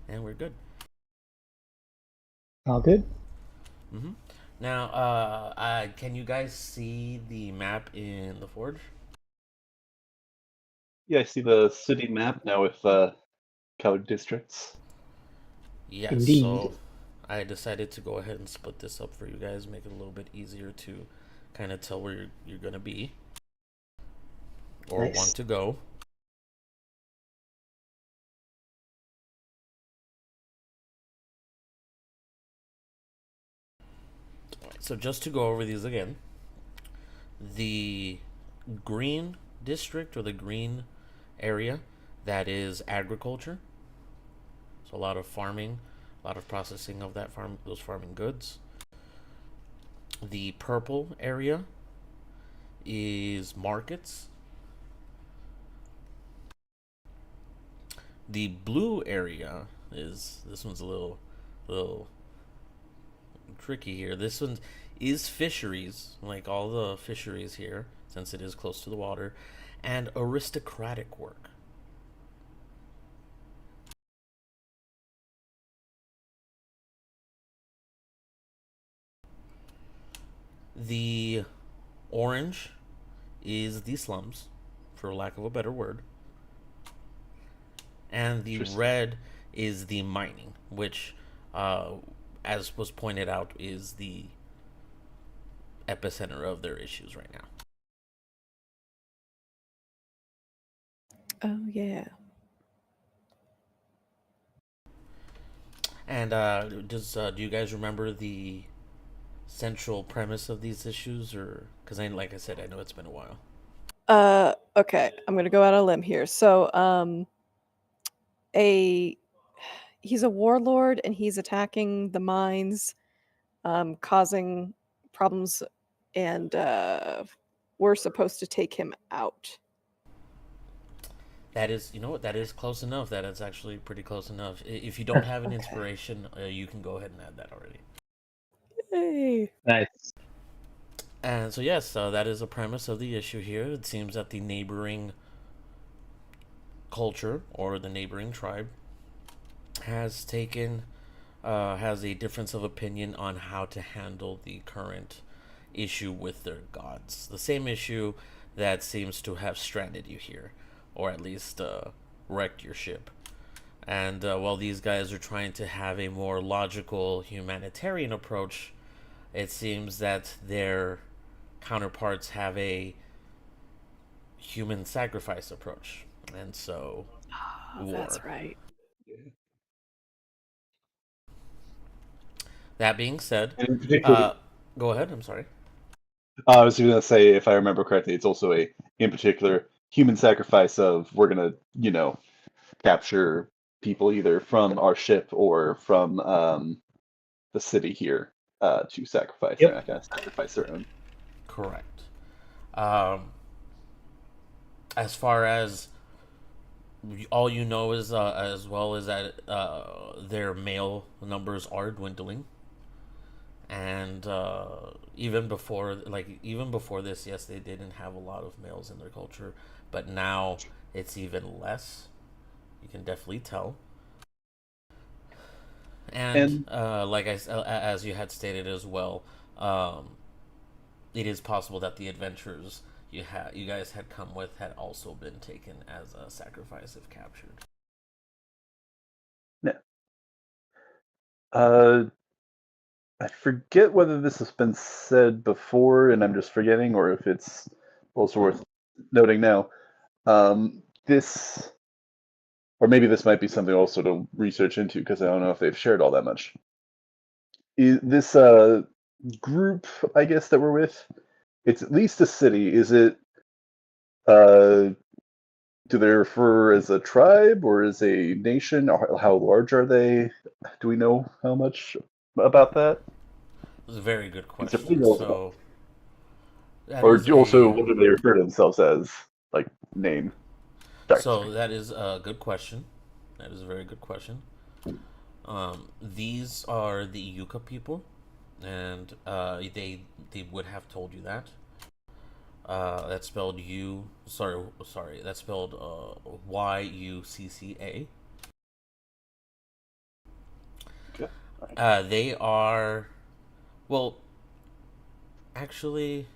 and we're good. All good? hmm Now, can you guys see the map in the Forge? Yeah, I see the city map now with colored districts. Yes, Indeed. so I decided to go ahead and split this up for you guys, make it a little bit easier to kind of tell where you're going to be or want Nice. to go. All right, so just to go over these again, the green district or the green area, that is agriculture. So a lot of farming, a lot of processing of those farming goods. The purple area is markets. The blue area is this one's a little tricky here. This one is fisheries, like all the fisheries here, since it is close to the water, and aristocratic work. The orange is the slums, for lack of a better word, and the Interesting. red is the mining, which, as was pointed out, is the epicenter of their issues right now. Oh, yeah. And do you guys remember the central premise of these issues, or because like I said, I know it's been a while. Okay, I'm gonna go out on a limb here. So, a he's a warlord and he's attacking the mines, causing problems, and we're supposed to take him out. That is, you know what, that is close enough. That is actually pretty close enough. If you don't have an Okay. inspiration, you can go ahead and add that already. Hey. Nice. And so yes, that is a premise of the issue here. It seems that the neighboring culture or the neighboring tribe has taken has a difference of opinion on how to handle the current issue with their gods. The same issue that seems to have stranded you here, or at least wrecked your ship. And while these guys are trying to have a more logical humanitarian approach, it seems that their counterparts have a human sacrifice approach. And so, Oh, war. that's right. Yeah. That being said, And in particular, uh, go ahead. I'm sorry. I was going to say, if I remember correctly, it's also in particular, human sacrifice of we're going to, capture people either from our ship or from the city here to sacrifice. They're Yep. not going to sacrifice their own. Correct. Um, as far as all you know is, as well as that their male numbers are dwindling, and even before this, yes, they didn't have a lot of males in their culture, but now it's even less. You can definitely tell. And And as you had stated as well, um, it is possible that the adventures you guys had come with had also been taken as a sacrifice if captured. no, uh, I forget whether this has been said before and I'm just forgetting, or if it's also worth noting now. This, or maybe this might be something also to research into because I don't know if they've shared all that much. This group, I guess, that we're with, it's at least a city. Is it, uh, do they refer as a tribe or as a nation? Or how large are they? Do we know how much about that? It's a very good Because they're pretty question. relatively. So that Or is do also, a what do they refer to themselves as? Like, name. Sorry. that is a good question. That is a very good question. These are the Yucca people, and they would have told you that. That's spelled U. Sorry. That's spelled Yucca. They are, well, actually,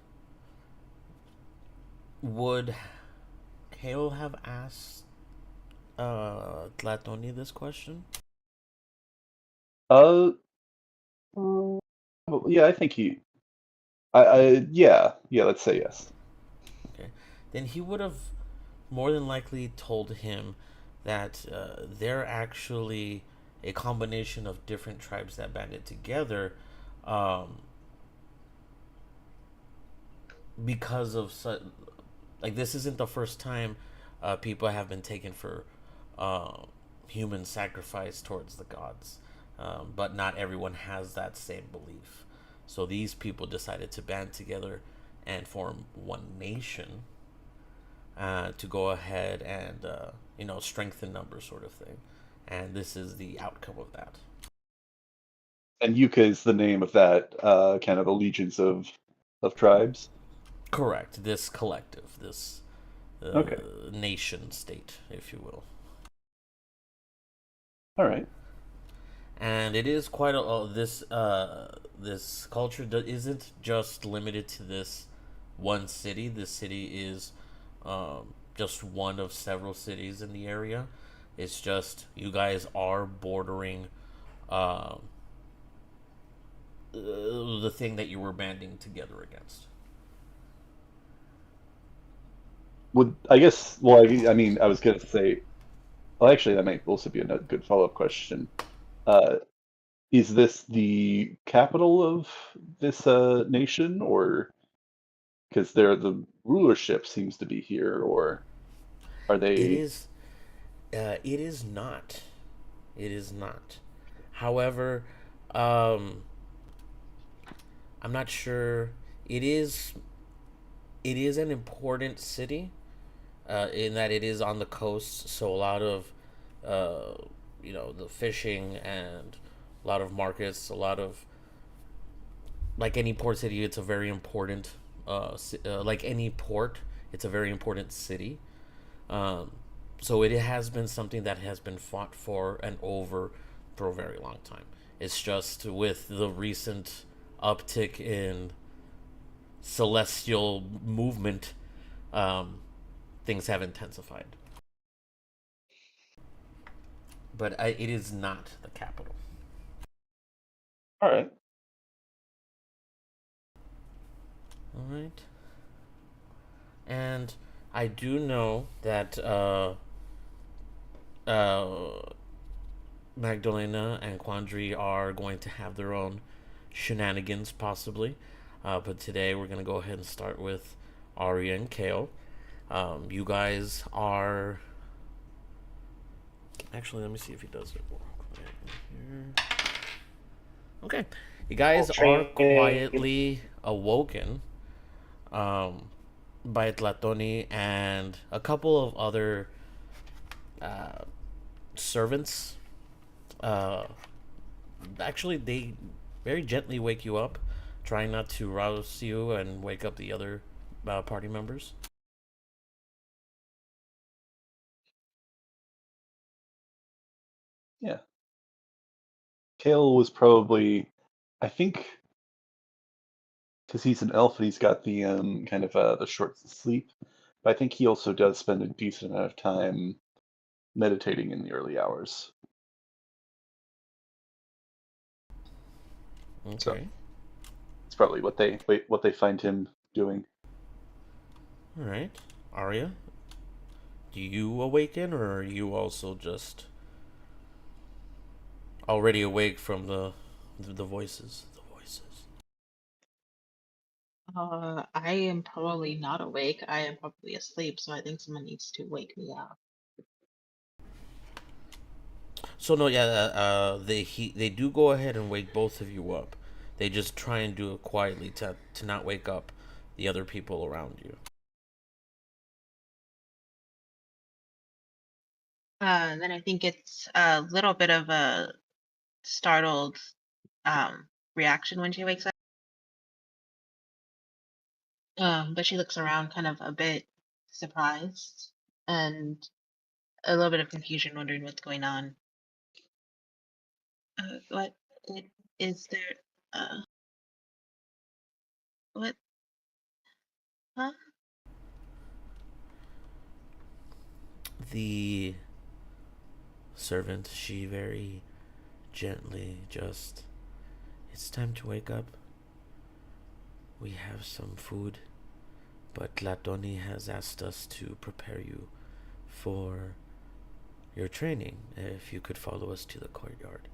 would Hale have asked Tlatoni this question? Uh, well, yeah, I think yeah, let's say yes. Okay. Then he would have more than likely told him that they're actually a combination of different tribes that banded together um, because of like this isn't the first time people have been taken for uh, human sacrifice towards the gods, but not everyone has that same belief. So these people decided to band together and form one nation to go ahead and strengthen numbers, sort of thing. And this is the outcome of that. And Yucca is the name of that kind of allegiance of tribes. Correct. This collective, this Okay, nation state, if you will. all right. And it is quite a this culture isn't just limited to this one city. This city is just one of several cities in the area. It's just you guys are bordering um, the thing that you were banding together against. Would I guess? Well, I mean, I was gonna say. Well, actually, that might also be a good follow-up question. Uh, is this the capital of this nation, or because the rulership seems to be here, or are It they? is. It is not. It is not. However, um, I'm not sure. It is. It is an important city in that it is on the coast, so a lot of, uh, the fishing and a lot of markets, a lot of like any port city, it's a very important. Like any port, it's a very important city. Um, so it has been something that has been fought for and over for a very long time. It's just with the recent uptick in celestial movement, um, things have intensified. But it is not the capital. All right. All right. And I do know that uh, Magdalena and Quandary are going to have their own shenanigans, possibly. But today we're going to go ahead and start with Arya and Kale. You guys are. Actually, let me see if he does it real quick here. Okay. You guys are quietly awoken um, by Tlatoni and a couple of other uh, servants. Uh, Actually, they very gently wake you up, trying not to rouse you and wake up the other party members. Yeah. Kale was probably, I think, because he's an elf and he's got the kind of the short sleep. But I think he also does spend a decent amount of time meditating in the early hours. So Okay. it's probably what they find him doing. All right. Arya, do you awaken, or are you also just already awake from the voices? The voices. I am probably not awake. I am probably asleep, so I think someone needs to wake me up. So no, yeah, they do go ahead and wake both of you up. They just try and do it quietly to not wake up the other people around you. Then I think it's a little bit of a startled um, reaction when she wakes up. But she looks around kind of a bit surprised and a little bit of confusion, wondering what's going on. What? Is there what? Huh? The servant, she very gently just, it's time to wake up. We have some food, but Latoni has asked us to prepare you for your training. If you could follow us to the courtyard.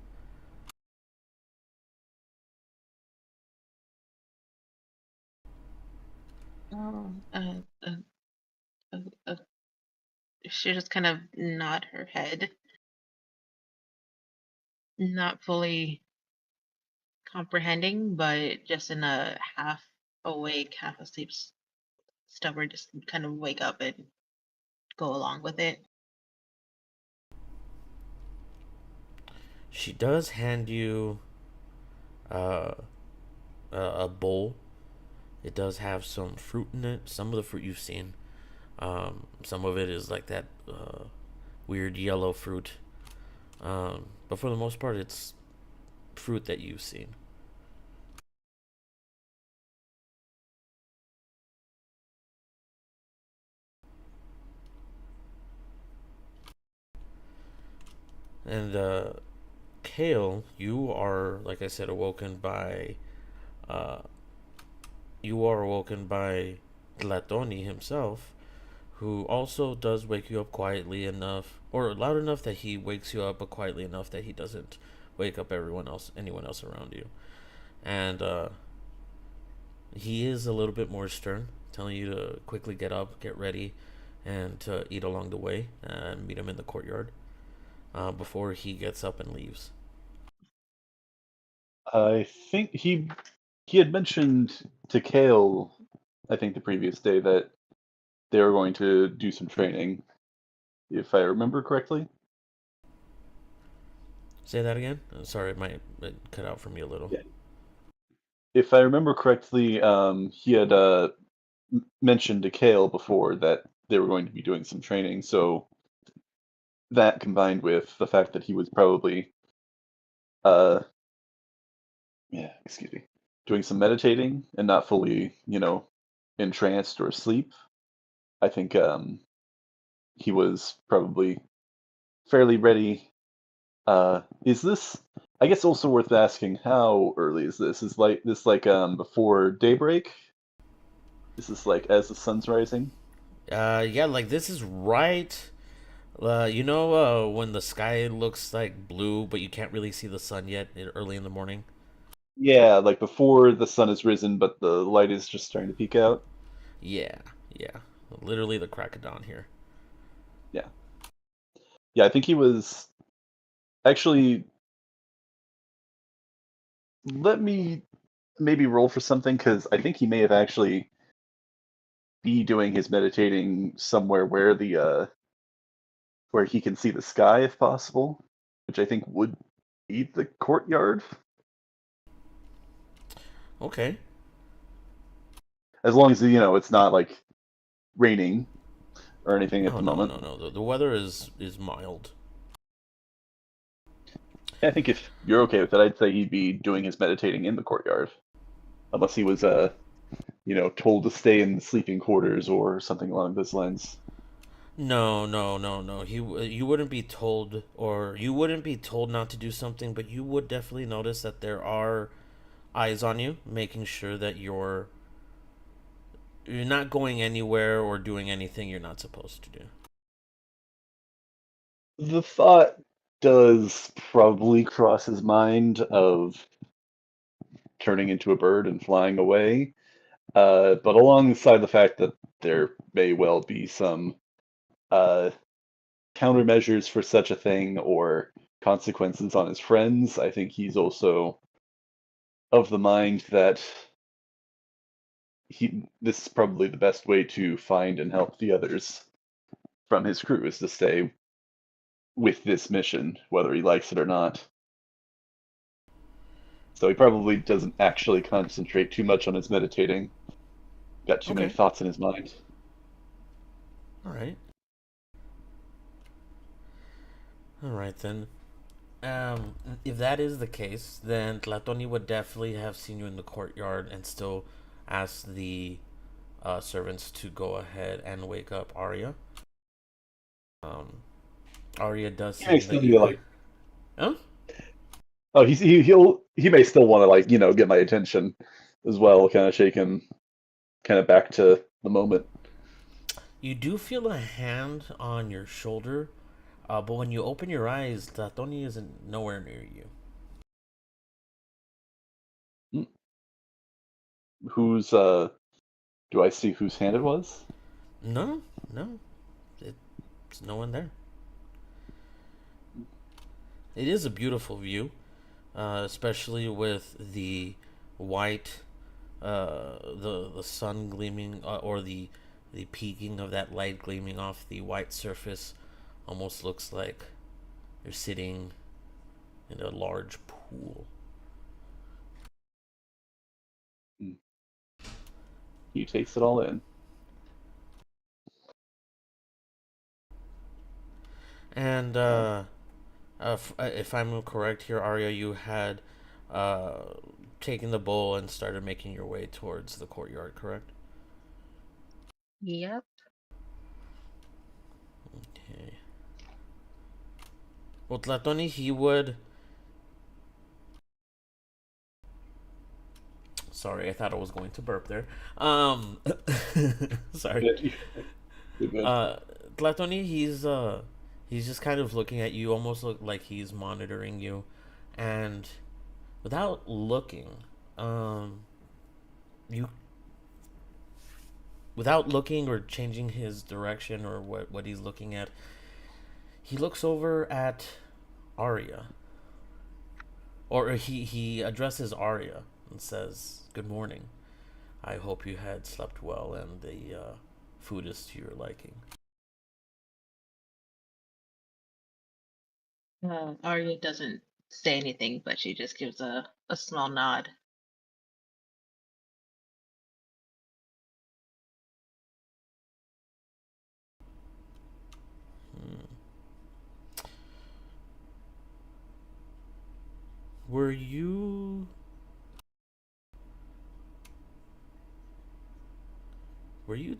Oh, uh, uh, she just kind of nod her head, not fully comprehending, but just in a half awake, half asleep stubborn, just kind of wake up and go along with it. She does hand you uh, a bowl. It does have some fruit in it. Some of the fruit you've seen. Some of it is like that weird yellow fruit. But for the most part, it's fruit that you've seen. And Kale, you are, like I said, awoken by uh, Glatoni himself, who also does wake you up quietly enough, or loud enough that he wakes you up, but quietly enough that he doesn't wake up anyone else around you. And he is a little bit more stern, telling you to quickly get up, get ready, and to eat along the way, and meet him in the courtyard before he gets up and leaves. I think he had mentioned to Kale, I think the previous day, that they were going to do some training, if I remember correctly. Say that again? Sorry, it cut out for me a little. Yeah. If I remember correctly, he had mentioned to Kale before that they were going to be doing some training, so that combined with the fact that he was probably, uh, yeah, excuse me, doing some meditating and not fully, entranced or asleep, I think he was probably fairly ready. Is this? I guess also worth asking, how early is this? Is like before daybreak? Is this like as the sun's rising? Yeah, like this is right. When the sky looks like blue, but you can't really see the sun yet, early in the morning. Yeah, like before the sun has risen, but the light is just starting to peek out. Yeah, yeah, literally the crack of dawn here. Yeah, yeah. I think he was actually. Let me maybe roll for something because I think he may have actually be doing his meditating somewhere where the where he can see the sky if possible, which I think would be the courtyard. Okay. As long as it's not like raining or anything at No, the no, moment. no, no. The weather is mild. I think if you're okay with it, I'd say he'd be doing his meditating in the courtyard, unless he was told to stay in the sleeping quarters or something along those lines. No, no, no, no. You wouldn't be told, or you wouldn't be told not to do something, but you would definitely notice that there are eyes on you, making sure that you're not going anywhere or doing anything you're not supposed to do. The thought does probably cross his mind of turning into a bird and flying away, but alongside the fact that there may well be some uh, countermeasures for such a thing or consequences on his friends, I think he's also of the mind that this is probably the best way to find and help the others from his crew is to stay with this mission, whether he likes it or not. So he probably doesn't actually concentrate too much on his meditating. Got too many Okay. thoughts in his mind. All right. All right then. If that is the case, then Tlatoni would definitely have seen you in the courtyard and still ask the servants to go ahead and wake up Arya. Arya does He may seem still that be you. like, Huh? oh, he may still want to like get my attention as well, kind of shake him, kind of back to the moment. You do feel a hand on your shoulder, but when you open your eyes, Tlatoni isn't nowhere near you. Who's do I see whose hand it was? No, no, it's no one there. It is a beautiful view, especially with the white, the sun gleaming, or the peaking of that light gleaming off the white surface. Almost looks like you're sitting in a large pool. He takes it all in. And if I'm correct here, Arya, you had taken the bowl and started making your way towards the courtyard, correct? Yep. Okay. Well, Tlatoni, he would. Sorry, I thought I was going to burp there. Sorry. You're good. Tlatoni, he's just kind of looking at you, almost look like he's monitoring you, and without looking, you without looking or changing his direction or what he's looking at, he looks over at Arya, or he addresses Arya and says, "Good morning. I hope you had slept well and the food is to your liking." Arya doesn't say anything, but she just gives a small nod. Hmm. Were you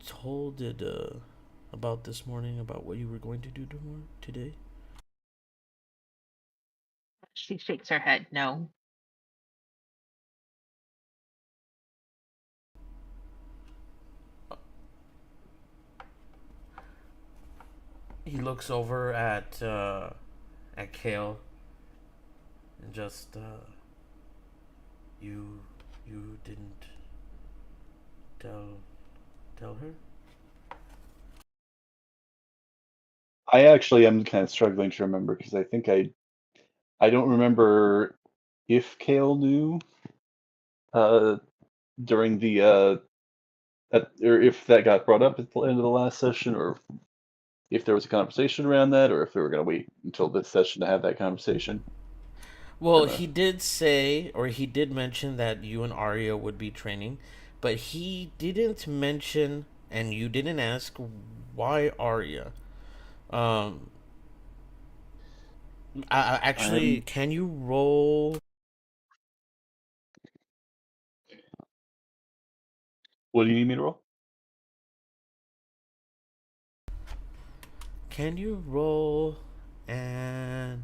told about this morning about what you were going to do today? She shakes her head. No. He looks over at Kale and just you didn't tell her? I actually am kind of struggling to remember because I think I don't remember if Kale knew uh, during the or if that got brought up at the end of the last session, or if there was a conversation around that, or if we were going to wait until this session to have that conversation. Well, Kinda- he did say, or he did mention that you and Arya would be training, but he didn't mention, and you didn't ask, why Arya. Um, actually, I'm. can you roll? What do you need me to roll? Can you roll an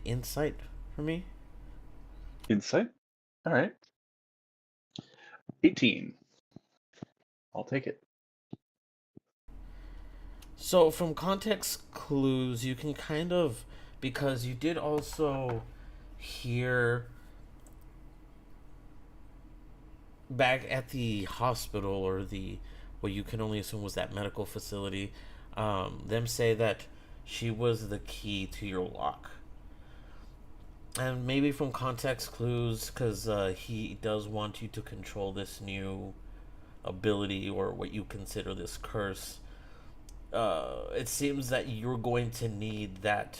insight for me? Insight. All right. 18. I'll take it. So, from context clues, you can kind of, because you did also hear back at the hospital, or the what you can only assume was that medical facility, them say that she was the key to your lock. And maybe from context clues, because he does want you to control this new ability, or what you consider this curse. It seems that you're going to need that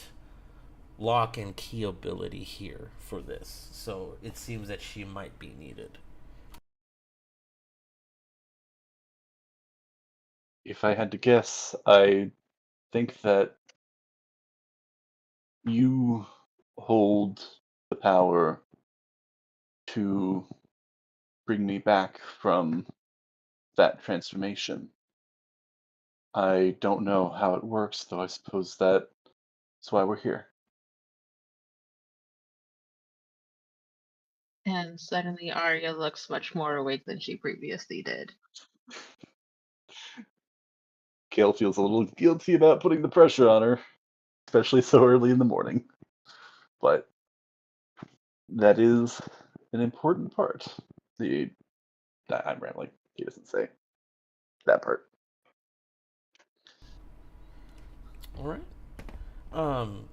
lock and key ability here for this. So it seems that she might be needed. If I had to guess, I think that you hold the power to bring me back from that transformation. I don't know how it works, though I suppose that's why we're here. And suddenly Arya looks much more awake than she previously did. Kale feels a little guilty about putting the pressure on her, especially so early in the morning. But that is an important part. I'm rambling. He doesn't say that part. All right. Um,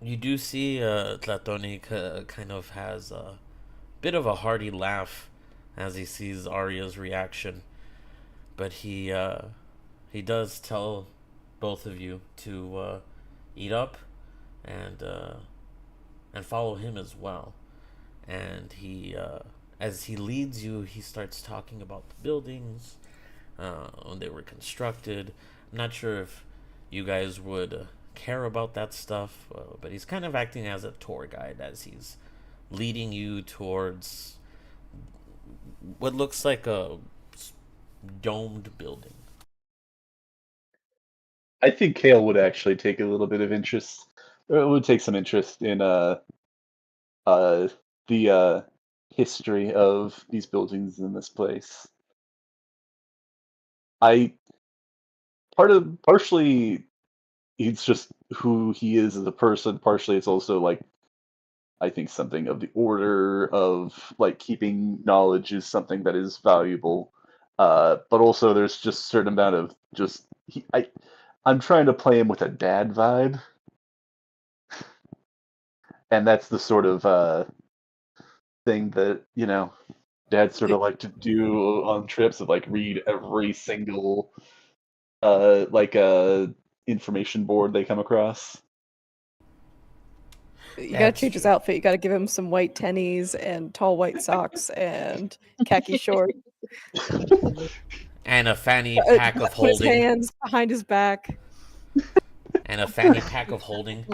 you do see Tlatoni kind of has a bit of a hearty laugh as he sees Arya's reaction, but he does tell both of you to eat up and follow him as well. And as he leads you, he starts talking about the buildings when they were constructed. I'm not sure if you guys would care about that stuff, but he's kind of acting as a tour guide as he's leading you towards what looks like a domed building. I think Kale would actually take a little bit of interest, or would take some interest in the history of these buildings in this place. I partially it's just who he is as a person. Partially, it's also like I think something of the order of like keeping knowledge is something that is valuable. But also, there's just a certain amount of just I'm trying to play him with a dad vibe, and that's the sort of thing that dads sort of like to do on trips of like read every single information board they come across. You gotta That's change his true. outfit. You gotta give him some white tennies and tall white socks and khaki shorts. And a fanny pack of Put his holding. hands behind his back. And a fanny pack of holding.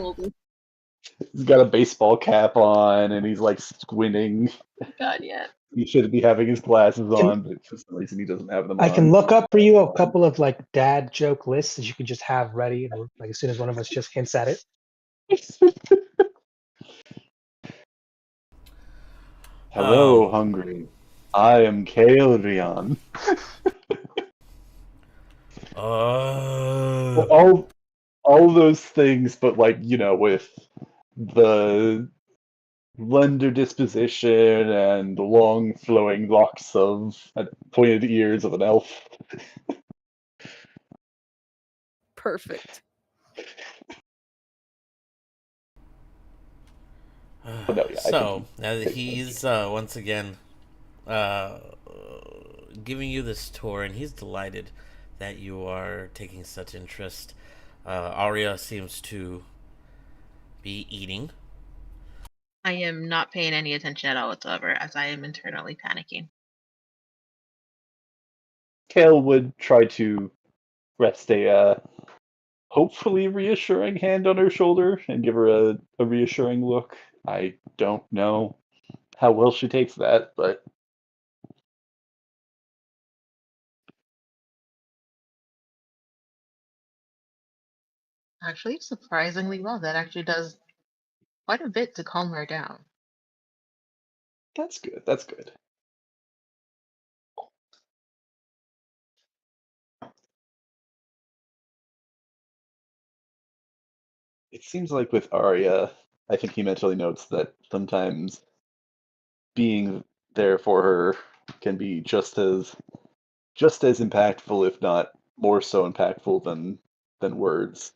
He's got a baseball cap on and he's like squinting. God, yeah. He should be having his glasses on, but for some reason he doesn't have them I on. can look up for you a couple of like dad joke lists that you can just have ready, like as soon as one of us just hints at it. Hello, hungry. I am Kaelrion. All those things, but like with the slender disposition and the long flowing locks of and pointed ears of an elf. Perfect. But no, yeah, So I think he's once again uh, giving you this tour, and he's delighted that you are taking such interest. Arya seems to be eating. I am not paying any attention at all whatsoever, as I am internally panicking. Kale would try to rest a hopefully reassuring hand on her shoulder and give her a reassuring look. I don't know how well she takes that, but Actually, surprisingly well. That actually does quite a bit to calm her down. that's good. That's good. It seems like with Arya, I think he mentally notes that sometimes being there for her can be just as impactful, if not more so impactful than words.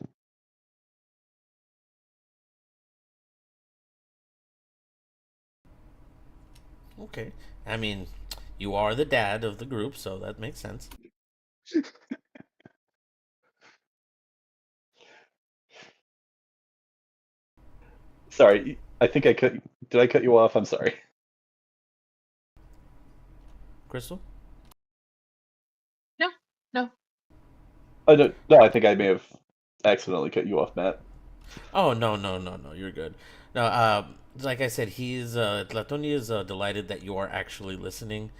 Okay. I mean, you are the dad of the group, so that makes sense. Sorry, I think I cut. Did I cut you off? I'm sorry. Crystal? No. Oh no, I think I may have accidentally cut you off, Matt. Oh no, you're good. No, like I said, he's Tlatoni is delighted that you are actually listening,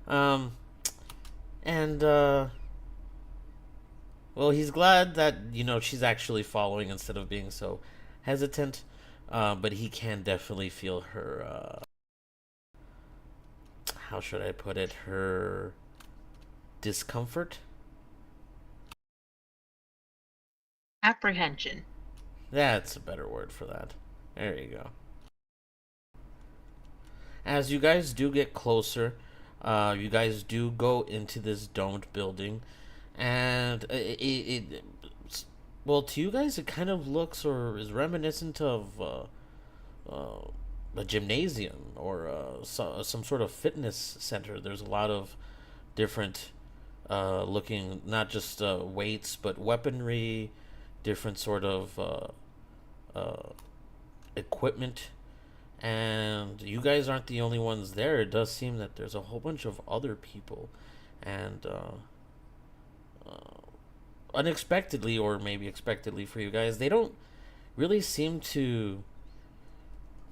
um, and well, he's glad that she's actually following instead of being so hesitant. But he can definitely feel her. How should I put it? Her discomfort. Apprehension. That's a better word for that. There you go. As you guys do get closer, you guys do go into this domed building, and well, to you guys, it kind of looks or is reminiscent of a gymnasium or some sort of fitness center. There's a lot of different looking, not just weights, but weaponry, different sort of equipment. And you guys aren't the only ones there. It does seem that there's a whole bunch of other people, and unexpectedly, or maybe expectedly for you guys, they don't really seem to,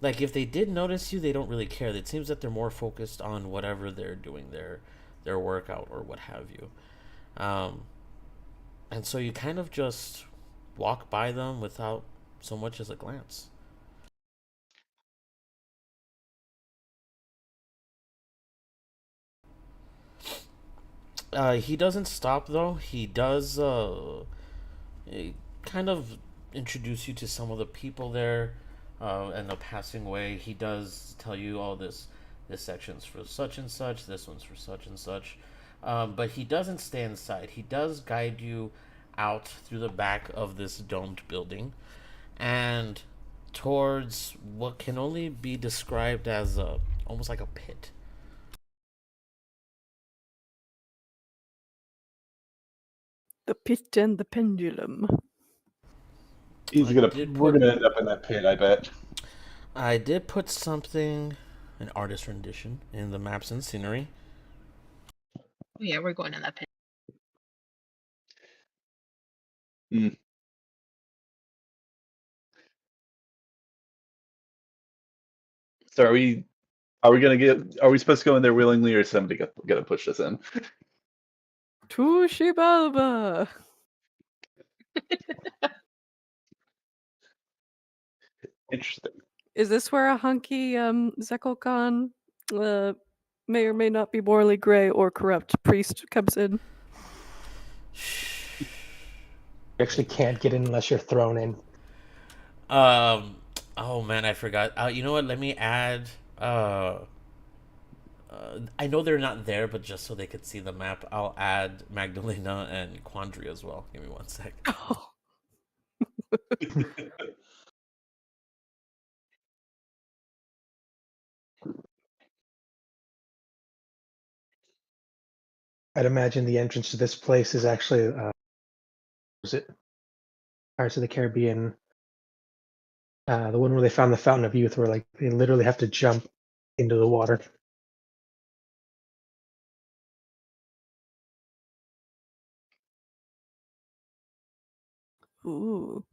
like, if they did notice you, they don't really care. It seems that they're more focused on whatever they're doing, their workout or what have you. Um, and so you kind of just walk by them without so much as a glance. He doesn't stop though. He does kind of introduce you to some of the people there, in a passing way. He does tell you, "Oh, this section's for such and such. This one's for such and such." But he doesn't stay inside. He does guide you out through the back of this domed building, and towards what can only be described as almost like a pit. The pit and the pendulum. We're gonna end up in that pit, I bet. I did put something, an artist rendition, in the maps and scenery. Oh, yeah, we're going in that pit. So are we are we supposed to go in there willingly, or is somebody gonna push us in? Tushibalba. Interesting. Is this where a hunky Zekelkhan, may or may not be morally gray or corrupt priest comes in? You actually can't get in unless you're thrown in. Oh man, I forgot. You know what? Let me add. I know they're not there, but just so they could see the map, I'll add Magdalena and Quandary as well. Give me 1 sec. Oh. I'd imagine the entrance to this place is actually, was it Pirates of the Caribbean? The one where they found the Fountain of Youth, where like they literally have to jump into the water. Ooh.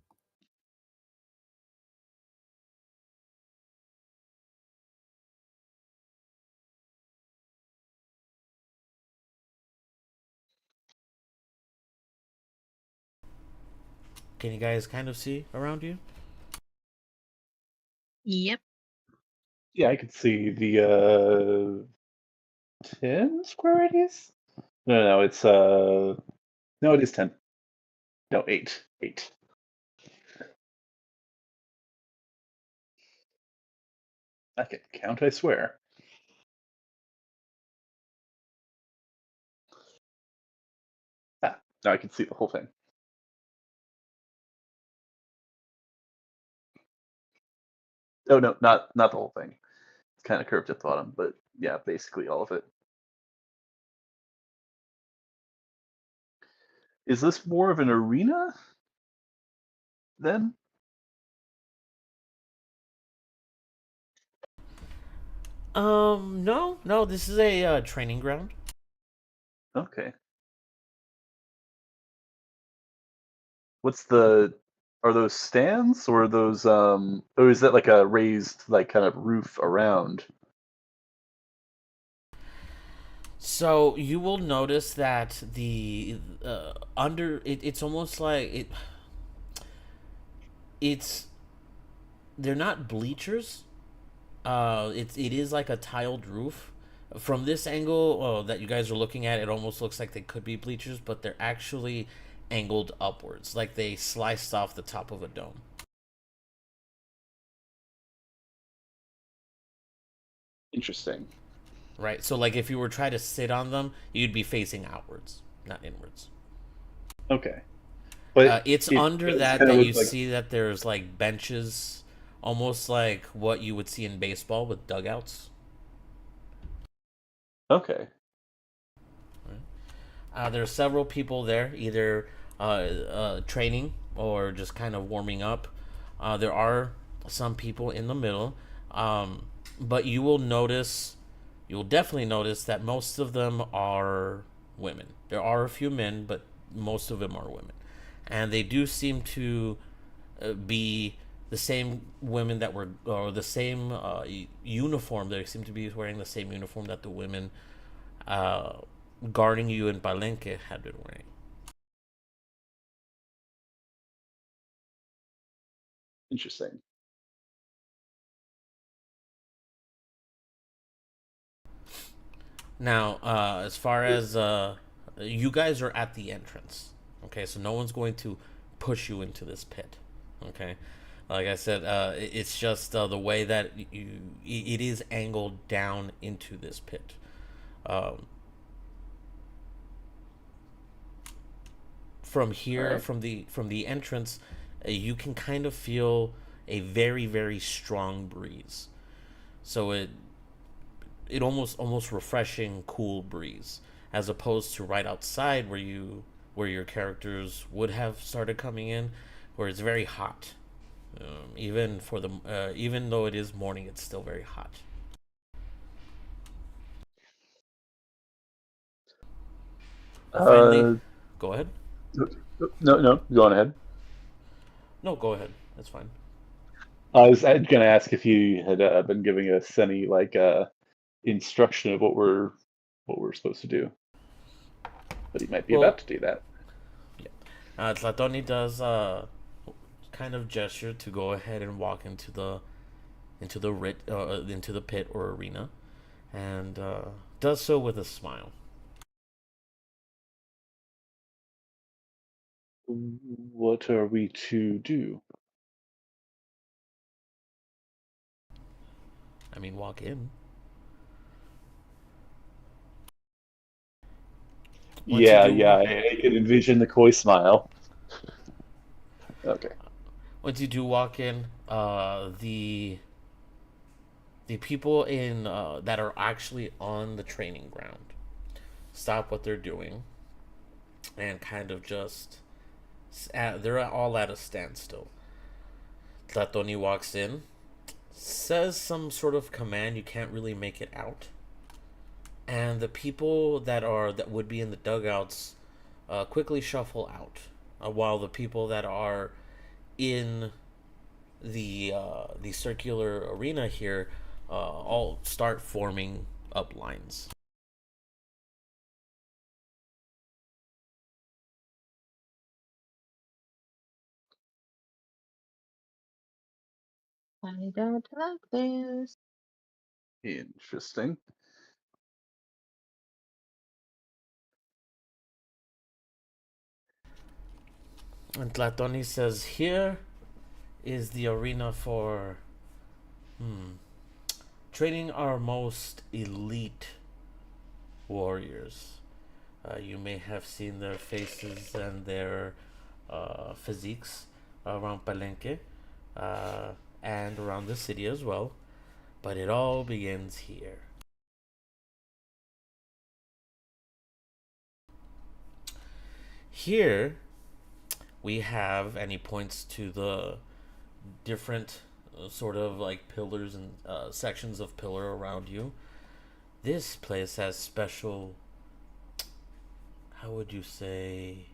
Can you guys kind of see around you? Yep. Yeah, I could see the 10 square radius. No, it's no, it is 10. No, 8. 8. I can count, I swear. Ah, now I can see the whole thing. Oh no, not the whole thing. It's kind of curved at the bottom, but yeah, basically all of it. Is this more of an arena then? No. This is a training ground. Okay. What's the are those stands or are those or is that like a raised like kind of roof around? So you will notice that the under it's almost like it's they're not bleachers. It is like a tiled roof. From this angle that you guys are looking at, it almost looks like they could be bleachers, but they're actually angled upwards, like they sliced off the top of a dome. Interesting. Right. So like if you were trying to sit on them, you'd be facing outwards, not inwards. Okay. But It's it under does that kinda that look you like see that there's like benches, almost like what you would see in baseball with dugouts. okay. There are several people there, either training or just kind of warming up. There are some people in the middle, but you will definitely notice that most of them are women. There are a few men, but most of them are women, and they do seem to be the same women that were, or the same uniform. They seem to be wearing the same uniform that the women uh, guarding you in Palenque had been wearing. Interesting. Now, as far as you guys are at the entrance, okay, so no one's going to push you into this pit, okay. Like I said, it's just the way that it is angled down into this pit. Um, from here, Alright. from the entrance, you can kind of feel a very very strong breeze. So it almost refreshing, cool breeze, as opposed to right outside where your characters would have started coming in, where it's very hot. Even though it is morning, it's still very hot. Finally, Uh, go ahead. no, go on ahead. No, go ahead. That's fine. I was going to ask if you had been giving us any like instruction of what we're supposed to do, but he might be Well, about to do that. Tlatoni does kind of gesture to go ahead and walk into the pit or arena, and does so with a smile. What are we to do? I mean, walk in. Once you Yeah, do, yeah, I can envision the coy smile. Okay. once you do walk in, the people in that are actually on the training ground stop what they're doing and kind of just they're all at a standstill. Tlatoni walks in, says some sort of command, you can't really make it out, and the people that would be in the dugouts quickly shuffle out, while the people that are in the circular arena here all start forming up lines. I don't like this. Interesting. And Tlatoni says, "Here is the arena for training our most elite warriors. You may have seen their faces and their physiques around Palenque and around the city as well, but it all begins here." Here we have, and he points to the different sort of like pillars and sections of pillar around you. This place has special, how would you say,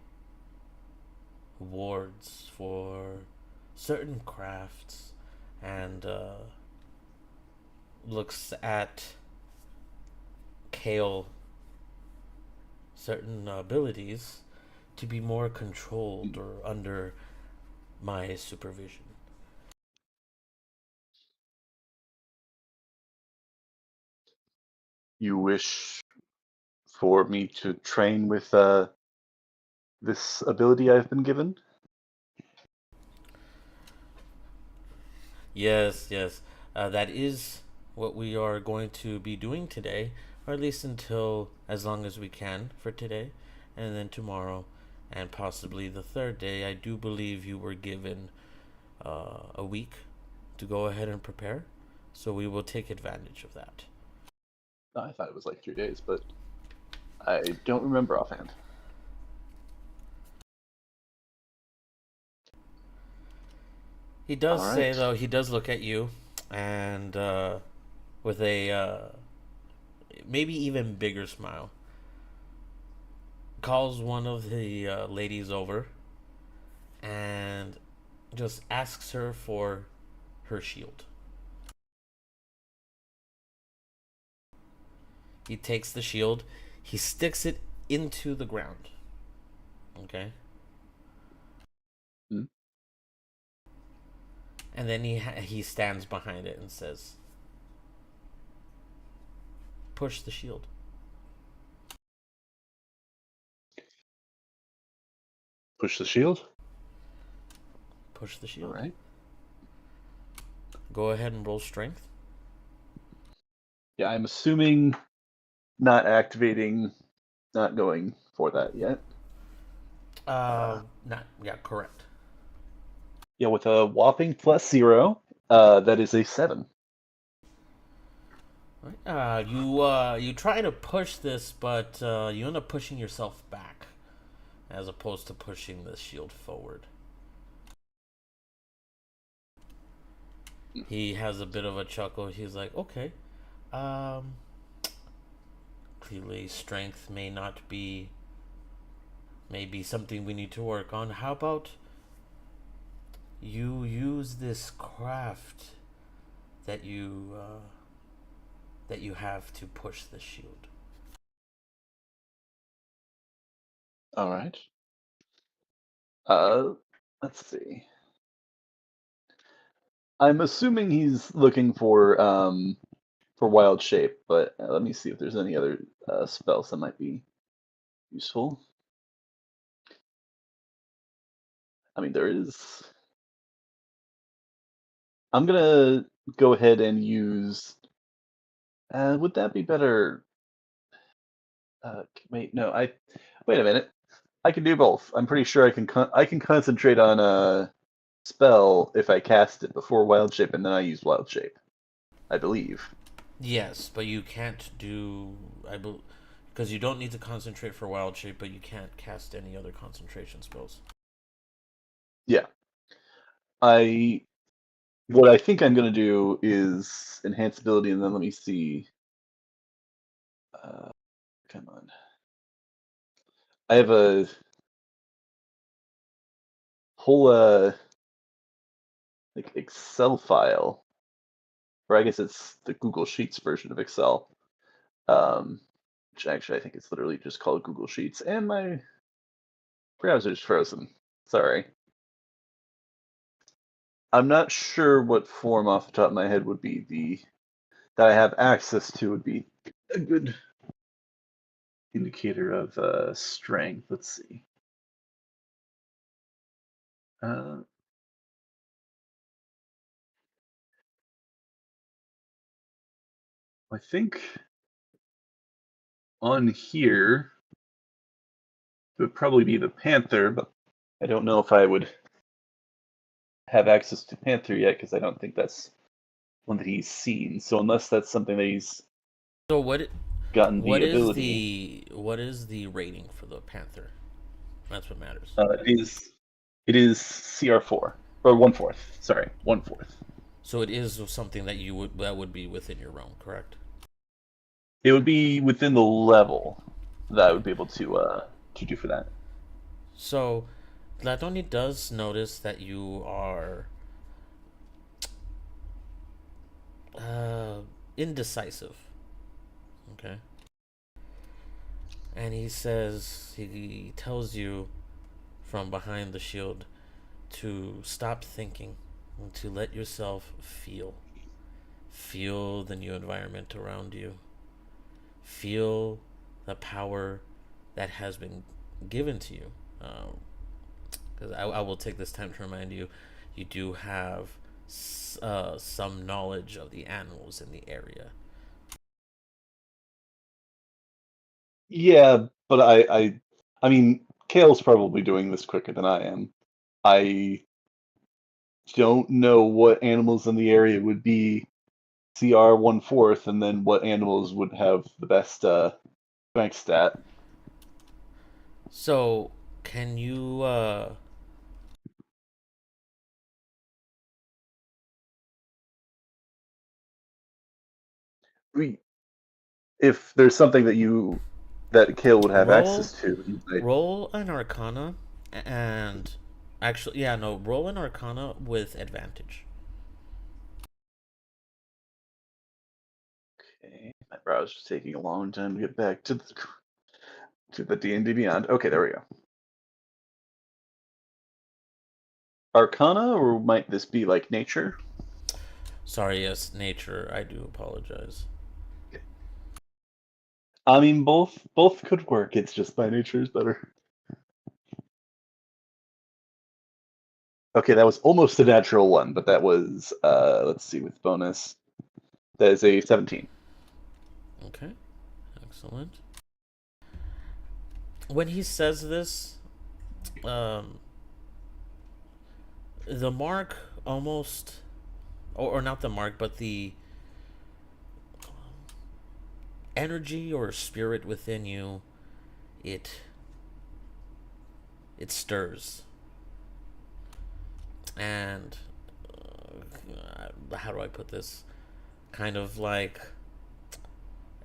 wards for certain crafts and looks at Kale certain abilities to be more controlled or under my supervision. You wish for me to train with this ability I've been given? Yes, yes. That is what we are going to be doing today, or at least until as long as we can for today, and then tomorrow, and possibly the third day. I do believe you were given a week to go ahead and prepare, so we will take advantage of that. I thought it was like 3 days, but I don't remember offhand. He does All say, right. though, he does look at you, and with a maybe even bigger smile, calls one of the ladies over and just asks her for her shield. He takes the shield, he sticks it into the ground. Okay? Hmm. And then he stands behind it and says, "Push the shield." Push the shield. Push the All shield. right. Go ahead and roll strength. Yeah, I'm assuming not activating, not going for that yet. Not yeah, correct. Yeah, with a whopping +0, that is a 7. Right. You try to push this, but you end up pushing yourself back, as opposed to pushing the shield forward. He has a bit of a chuckle. He's like, "Okay, um, clearly strength may not be, maybe something we need to work on. How about you use this craft that you have to push the shield?" All right. Let's see. I'm assuming he's looking for wild shape, but let me see if there's any other spells that might be useful. I mean, there is. I'm gonna go ahead and use. Would that be better? Wait, no. Wait a minute. I can do both. I'm pretty sure I can concentrate on a spell if I cast it before wild shape and then I use wild shape. I believe. Yes, but you can't do because you don't need to concentrate for wild shape, but you can't cast any other concentration spells. Yeah. What I think I'm gonna do is enhance ability, and then let me see. Come on. I have a whole like Excel file, or I guess it's the Google Sheets version of Excel. Which actually I think it's literally just called Google Sheets, and my browser's frozen. Sorry. I'm not sure what form off the top of my head would be that I have access to would be a good indicator of strength. Let's see. I think on here it would probably be the Panther, but I don't know if I would have access to Panther yet because I don't think that's one that he's seen. So unless that's something that he's So gotten the ability, what is the rating for the Panther? That's what matters. it is CR4 or 1/4. Sorry, 1/4. So it is something that would be within your realm, correct? It would be within the level that I would be able to do for that. So Ladoni does notice that you are indecisive. Okay. And he tells you from behind the shield to stop thinking and to let yourself feel. Feel the new environment around you. Feel the power that has been given to you. Because I will take this time to remind you, you do have some knowledge of the animals in the area. Yeah, but I mean, Kale's probably doing this quicker than I am. I don't know what animals in the area would be CR 1/4, and then what animals would have the best strength stat. So, can you If there's something that Kale would have roll access to, he might. roll an Arcana, and actually, yeah, no, roll an Arcana with advantage. Okay, my browser's taking a long time to get back to the D&D Beyond. Okay, there we go. Arcana, or might this be like nature? Sorry, yes, nature. I do apologize. I mean, both could work. It's just my nature is better. Okay, that was almost a natural one, but that was let's see, with bonus, that is a 17. Okay, excellent. When he says this, the mark almost, or not the mark, but the energy or spirit within you, it stirs. And how do I put this? Kind of like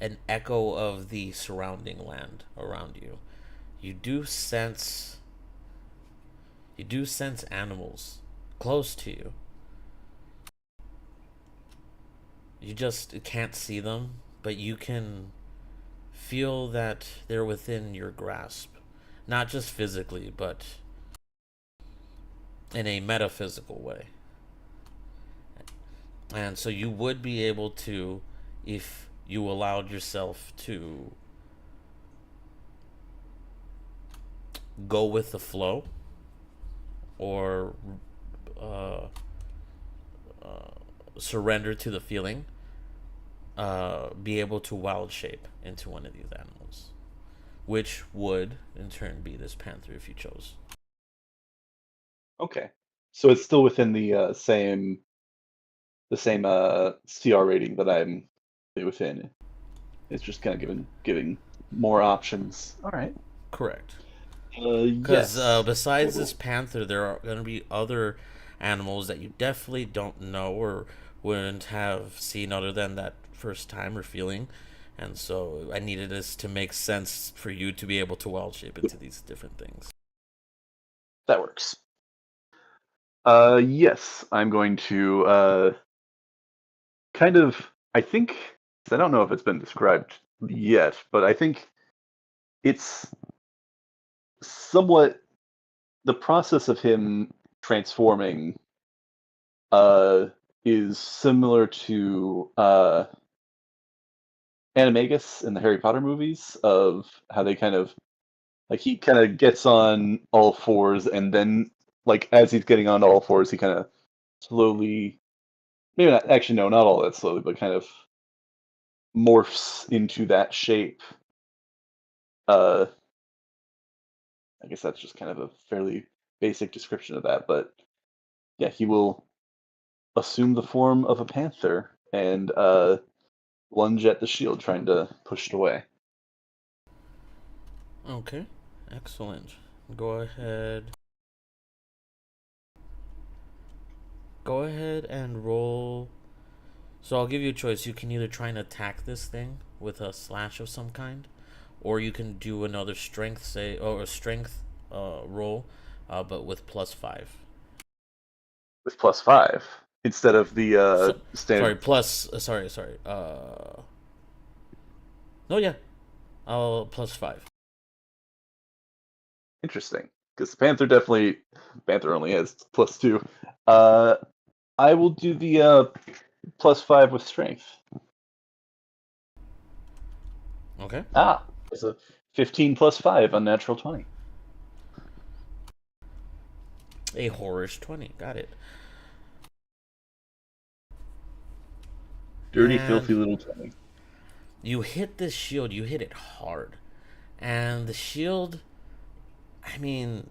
an echo of the surrounding land around you. You do sense animals close to you. You just can't see them, but you can feel that they're within your grasp. Not just physically, but in a metaphysical way. And so you would be able to, if you allowed yourself to go with the flow, or surrender to the feeling, be able to wild shape into one of these animals, which would in turn be this panther if you chose. Okay, so it's still within the same CR rating that I'm within. It's just kind of giving more options. All right. Correct. Yes. Because besides this panther, there are going to be other animals that you definitely don't know or wouldn't have seen other than that first time or feeling. And so I needed this to make sense for you to be able to wild shape into these different things. That works. Yes, I'm going to kind of, I think, I don't know if it's been described yet, but I think it's somewhat the process of him transforming is similar to Animagus in the Harry Potter movies, of how they kind of, like, he kind of gets on all fours, and then, like, as he's getting on all fours, he kind of slowly, maybe not, actually, no, not all that slowly, but kind of morphs into that shape. I guess that's just kind of a fairly basic description of that, but yeah, he will assume the form of a panther and lunge at the shield, trying to push it away. Okay, excellent. Go ahead. Go ahead and roll. So I'll give you a choice. You can either try and attack this thing with a slash of some kind, or you can do another strength roll but with +5. With +5 instead of the Sorry, standard. plus. Sorry. No, yeah. +5. Interesting, because Panther only has +2. I will do the +5 with strength. Okay. It's a 15 +5, unnatural 20. A horrorish 20. Got it. Dirty, And filthy little 20. you hit this shield. You hit it hard, and the shield. I mean,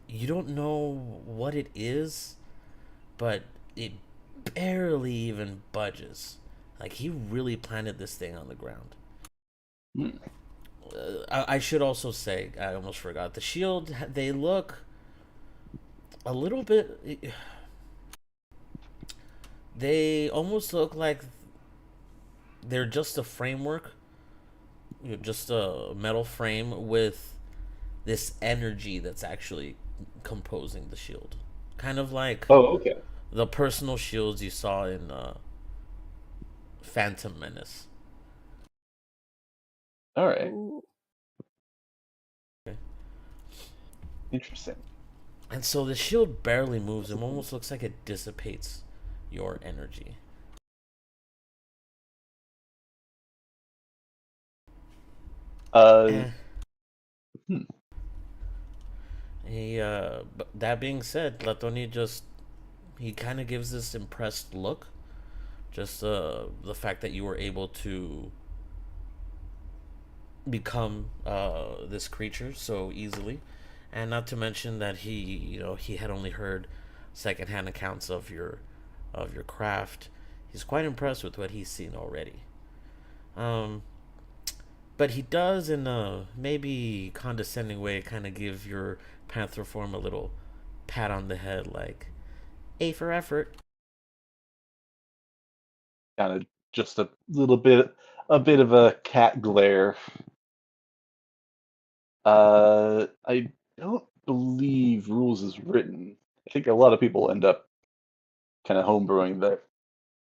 you don't know what it is, but it barely even budges. Like, he really planted this thing on the ground. Hmm. I should also say, I almost forgot, the shield, they look a little bit. They almost look like they're just a framework, just a metal frame with this energy that's actually composing the shield. Kind of like Oh, okay. the personal shields you saw in Phantom Menace. All right. Ooh. Okay. Interesting. And so the shield barely moves. It almost looks like it dissipates your energy. Uh, hmm. But that being said, Latoni he kind of gives this impressed look. Just the fact that you were able to become this creature so easily, and not to mention that he had only heard secondhand accounts of your craft. He's quite impressed with what he's seen already. But he does, in a maybe condescending way, kind of give your panther form a little pat on the head, like A for effort. Kind of just a bit of a cat glare. I don't believe rules is written. I think a lot of people end up kind of homebrewing that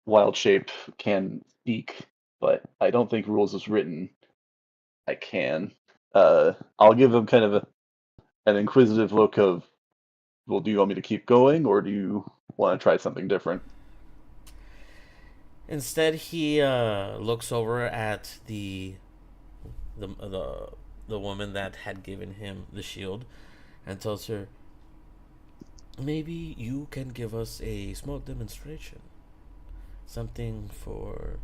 wild shape can speak, but I don't think rules is written. I can. I'll give them kind of an inquisitive look of, well, do you want me to keep going, or do you want to try something different? Instead, he looks over at the the the woman that had given him the shield, and tells her, "Maybe you can give us a small demonstration, something for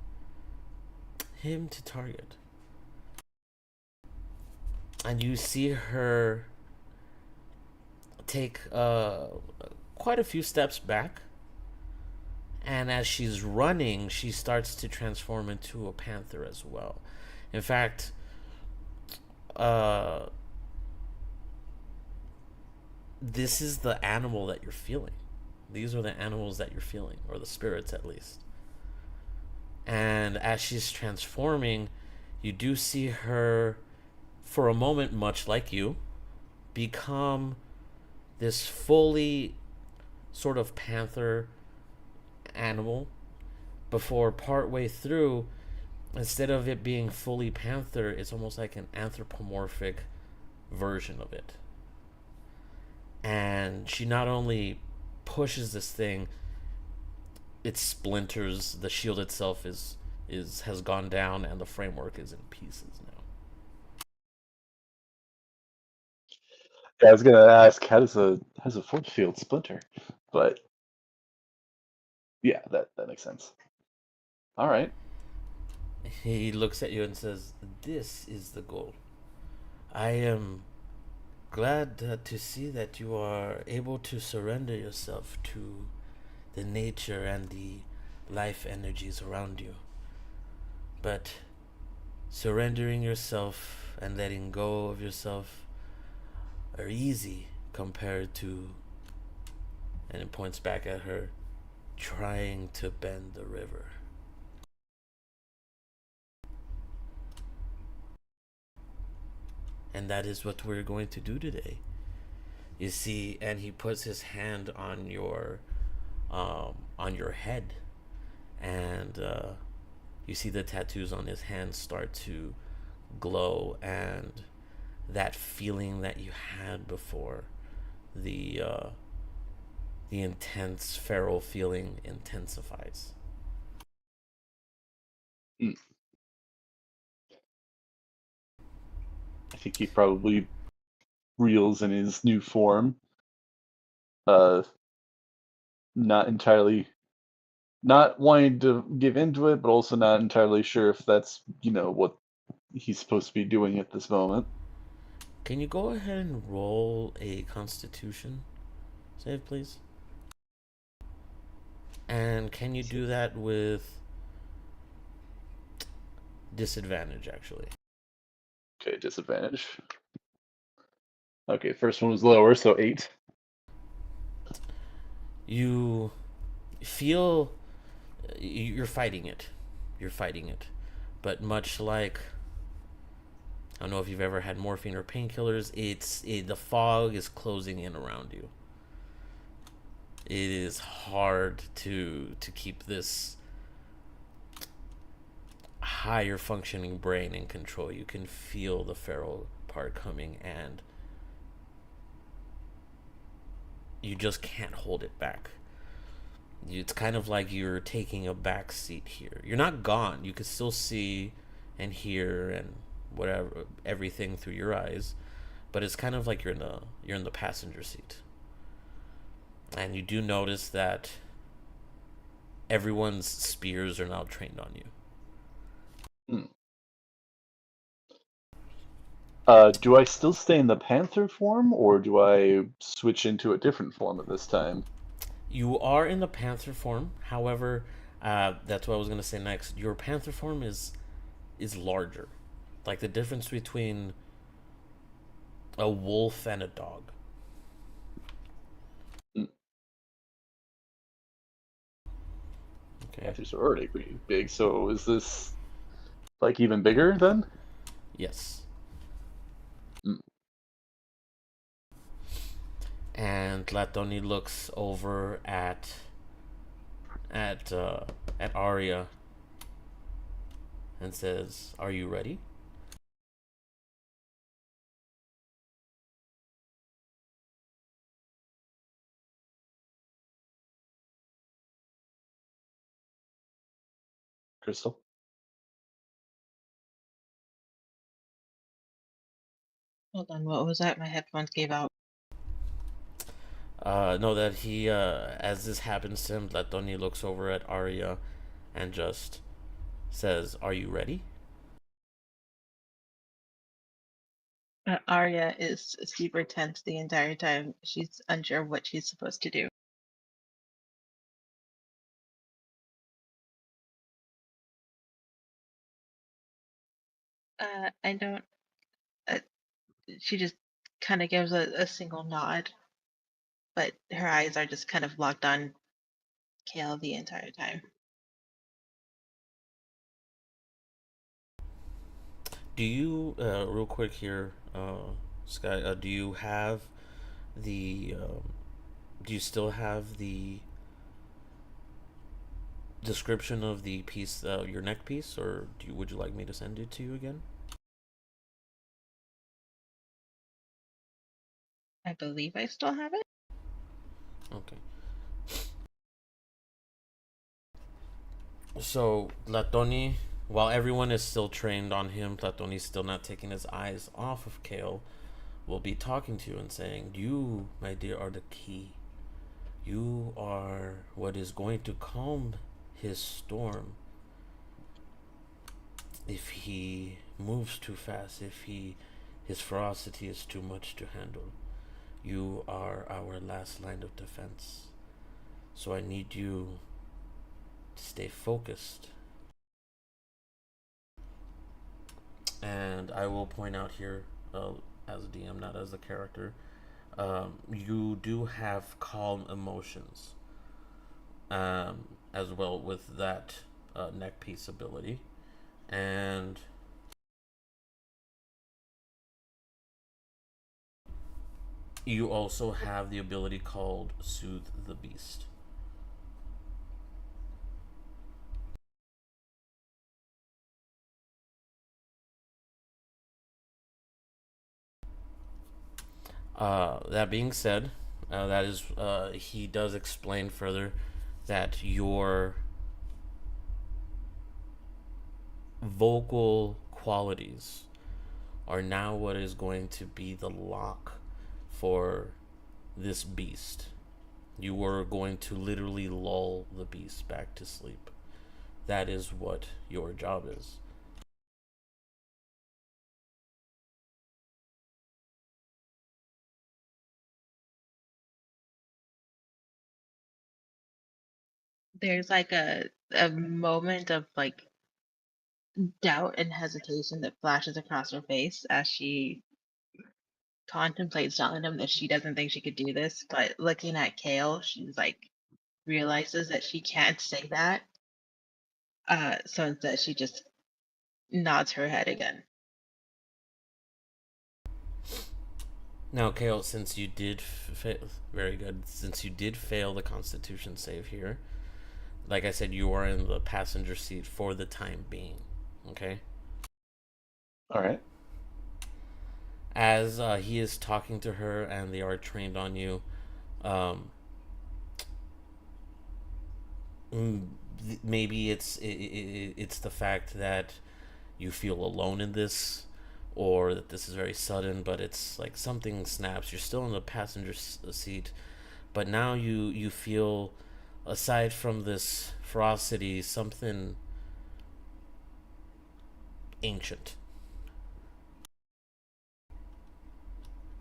him to target." And you see her take quite a few steps back, and as she's running, she starts to transform into a panther as well. In fact, uh, this is the animal that you're feeling. These are the animals that you're feeling, or the spirits at least. And as she's transforming, you do see her, for a moment, much like you, become this fully sort of panther animal, before partway through, instead of it being fully panther, it's almost like an anthropomorphic version of it. And she not only pushes this thing, it splinters. The shield itself has gone down, and the framework is in pieces now. Yeah, I was gonna ask, how does a force field splinter? But yeah, that makes sense. All right. He looks at you and says, "This is the goal. I am glad to see that you are able to surrender yourself to the nature and the life energies around you. But surrendering yourself and letting go of yourself are easy compared to," and it points back at her, "trying to bend the river." And that is what we're going to do today. You see, and he puts his hand on your head, and you see the tattoos on his hands start to glow, and that feeling that you had before, the intense feral feeling intensifies. I think he probably reels in his new form. Not wanting to give into it, but also not entirely sure if that's, what he's supposed to be doing at this moment. Can you go ahead and roll a Constitution save, please? And can you do that with disadvantage, actually? Okay, disadvantage. Okay, first one was lower, so 8. You feel you're fighting it. You're fighting it. But much like, I don't know if you've ever had morphine or painkillers, the fog is closing in around you. It is hard to keep this higher functioning brain in control. You can feel the feral part coming, and you just can't hold it back. It's kind of like you're taking a back seat here. You're not gone. You can still see and hear and whatever, everything through your eyes, but it's kind of like you're in the passenger seat. And you do notice that everyone's spears are now trained on you. Do I still stay in the panther form, or do I switch into a different form at this time? You are in the panther form. However, that's what I was going to say next. Your panther form is larger. Like the difference between a wolf and a dog. Okay. Panthers are already pretty big, so is this like even bigger then? Yes. And Latoni looks over at Arya and says, "Are you ready?" Crystal? Hold on, what was that? My headphones gave out. No, that he, as this happens to him, Latoni looks over at Arya and just says, "Are you ready?" Arya is super tense the entire time. She's unsure what she's supposed to do. I don't. She just kind of gives a single nod, but her eyes are just kind of locked on Kale the entire time. Do you, real quick here, Sky, do you have the, do you still have the description of the piece, your neck piece, or would you like me to send it to you again? I believe I still have it. Okay. So Latoni, while everyone is still trained on him, Latoni's still not taking his eyes off of Kale. Will be talking to you and saying, "You, my dear, are the key. You are what is going to calm his storm. If he moves too fast, if his ferocity is too much to handle, you are our last line of defense. So I need you to stay focused." And I will point out here, as a DM, not as a character, you do have calm emotions, as well with that neck piece ability. And You also have the ability called Soothe the Beast. That being said, that is he does explain further that your vocal qualities are now what is going to be the lock for this beast. You were going to literally lull the beast back to sleep. That is what your job is. There's like a moment of like doubt and hesitation that flashes across her face as she contemplates telling him that she doesn't think she could do this, but looking at Kale, she's like realizes that she can't say that. So instead she just nods her head again. Now, Kale, since you did very good. Since you did fail the Constitution save here, like I said, you are in the passenger seat for the time being. Okay. All right. As he is talking to her and they are trained on you, um, maybe it's the fact that you feel alone in this, or that this is very sudden, but it's like something snaps. You're still in the passenger seat, but now you feel, aside from this ferocity, something ancient.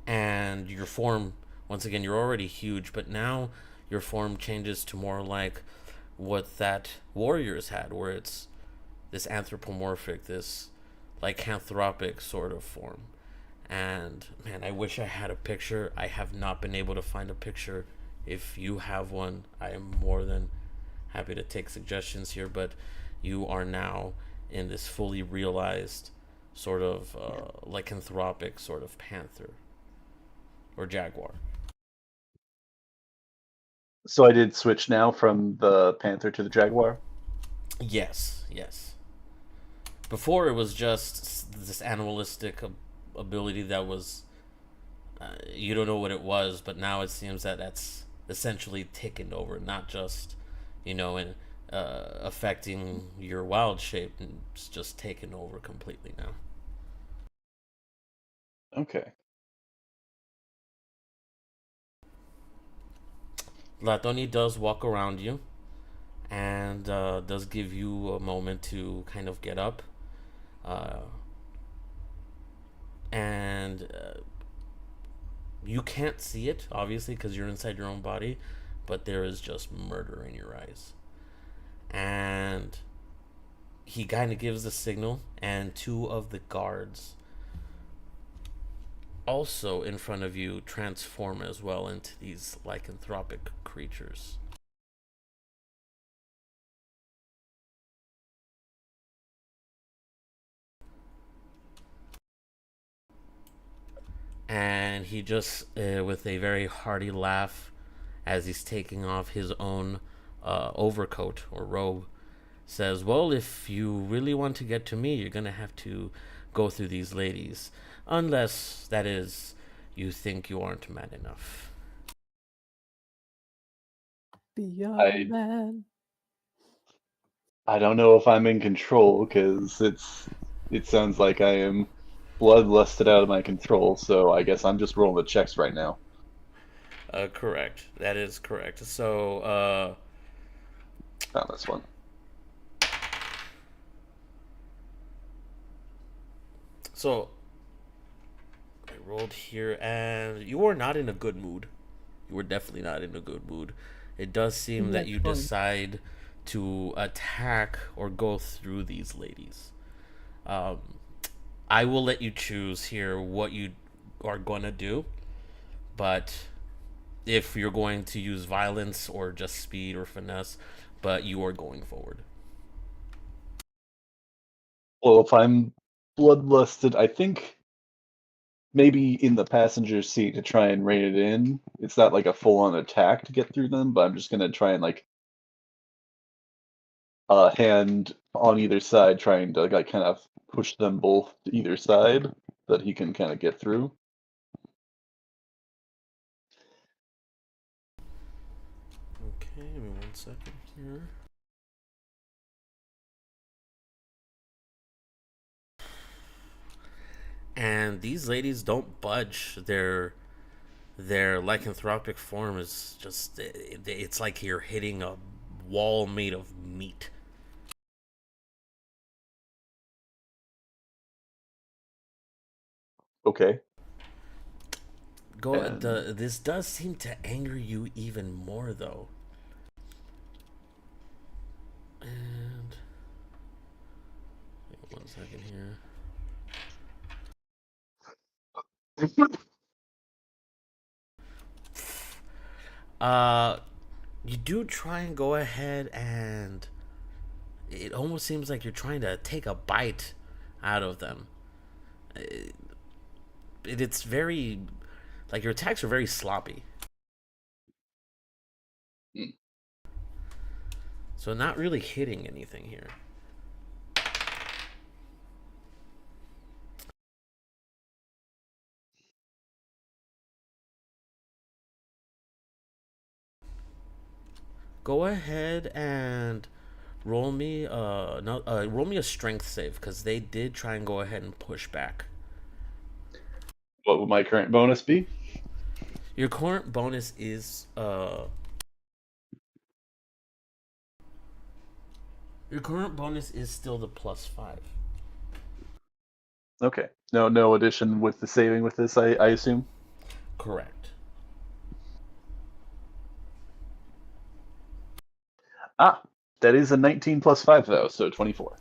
And your form, once again, you're already huge, but now your form changes to more like what that warriors had, where it's this anthropomorphic, this lycanthropic sort of form. And man, I wish I had a picture. I have not been able to find a picture. If you have one, I am more than happy to take suggestions here. But you are now in this fully realized sort of lycanthropic sort of panther or jaguar. So I did switch now from the panther to the jaguar. Yes, yes. Before it was just this animalistic ability that was you don't know what it was, but now it seems that that's essentially taken over, not just and affecting your wild shape. It's just taken over completely now. Okay. Latoni does walk around you and does give you a moment to kind of get up. Uh, and you can't see it, obviously, because you're inside your own body, but there is just murder in your eyes. And he kind of gives the signal, and two of the guards also in front of you transform as well into these lycanthropic creatures. And he just, with a very hearty laugh, as he's taking off his own overcoat or robe, says, "Well, if you really want to get to me, you're gonna have to go through these ladies, unless that is you think you aren't man enough." Beyond man. I don't know if I'm in control because it sounds like I am bloodlusted out of my control. So I guess I'm just rolling the checks right now. Correct. That is correct. So, Found this one. so I rolled here, and you are not in a good mood. You were definitely not in a good mood. It does seem that you decide to attack or go through these ladies. Um, I will let you choose here what you are going to do, but if you're going to use violence or just speed or finesse, but you are going forward. Well, if I'm bloodlusted, I think maybe in the passenger seat to try and rein it in. It's not like a full-on attack to get through them, but I'm just gonna try and like hand on either side, trying to like kind of push them both to either side that he can kind of get through. Okay, give me 1 second here. And these ladies don't budge. Their lycanthropic form is just, it's like you're hitting a wall made of meat. Okay. This does seem to anger you even more, though. And 1 second here. You do try and go ahead, and it almost seems like you're trying to take a bite out of them. It's very, like, your attacks are very sloppy. So not really hitting anything here. Go ahead and roll me roll me a strength save, because they did try and go ahead and push back. What would my current bonus be? Your current bonus is still the +5. Okay. No addition with the saving with this, I assume? Correct. That is a 19 plus 5 though, so 24.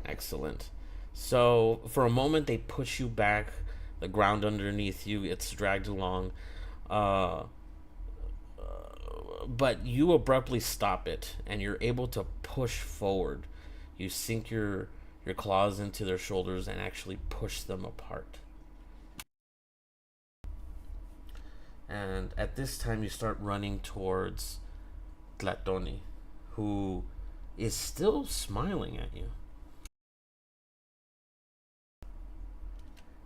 Excellent. So for a moment they push you back, the ground underneath you gets dragged along, but you abruptly stop it, and you're able to push forward. You sink your claws into their shoulders and actually push them apart. And at this time you start running towards Tlatoni, who is still smiling at you.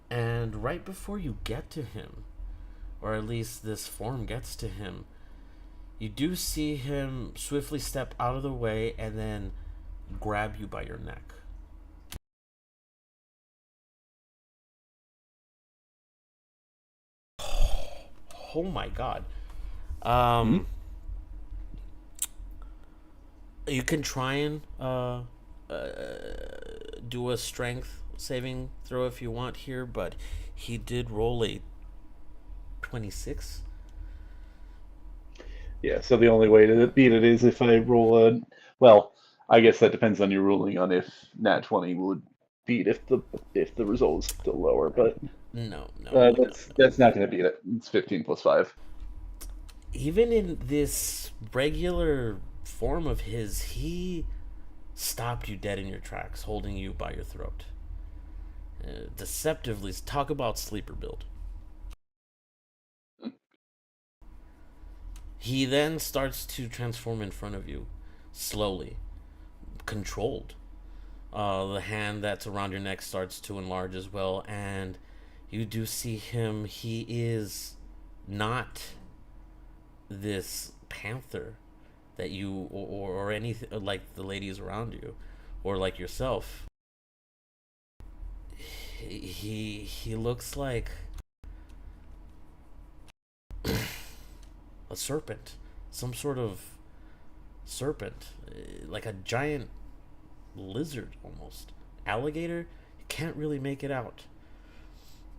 And right before you get to him, or at least this form gets to him, you do see him swiftly step out of the way and then grab you by your neck. Oh my god. You can try and do a strength saving throw if you want here, but he did roll a 26. Yeah, so the only way to beat it is if I roll a... Well, I guess that depends on your ruling on if nat 20 would beat if the result is still lower, but No. that's not going to beat it. It's 15 plus 5. Even in this regular form of his, he stopped you dead in your tracks, holding you by your throat. Deceptively, talk about sleeper build. He then starts to transform in front of you, slowly, controlled. The hand that's around your neck starts to enlarge as well, and you do see him. He is not this panther that you or anything like the ladies around you, or like yourself. He looks like a serpent, some sort of serpent, like a giant lizard, almost alligator. You can't really make it out,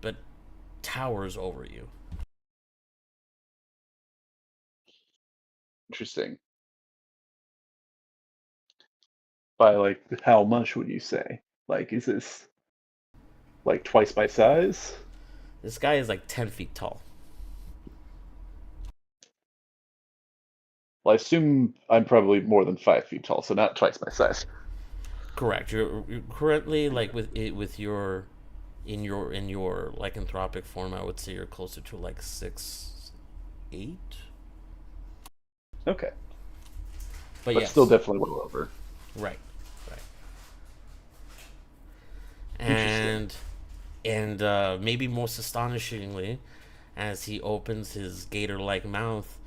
but towers over you. Interesting. By like how much would you say? Like, is this like twice my size? This guy is like 10 feet tall. Well, I assume I'm probably more than 5 feet tall, so not twice my size. Correct. You're currently like with your in your lycanthropic form, I would say you're closer to like 6'8". Okay. But But yes, still definitely well over. right, right. Interesting. And maybe most astonishingly, as he opens his gator-like mouth,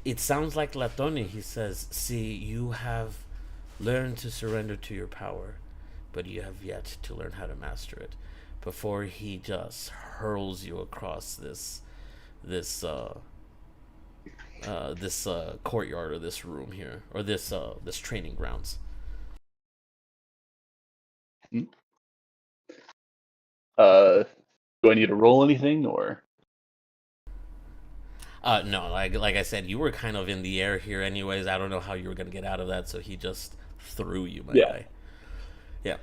it sounds like Latoni. He says, "See, you have learned to surrender to your power, but you have yet to learn how to master it." Before he just hurls you across this courtyard or this room here or this training grounds. Do I need to roll anything or? No, like I said, you were kind of in the air here, anyways. I don't know how you were gonna get out of that, so he just threw you, my Yeah. guy. Yeah.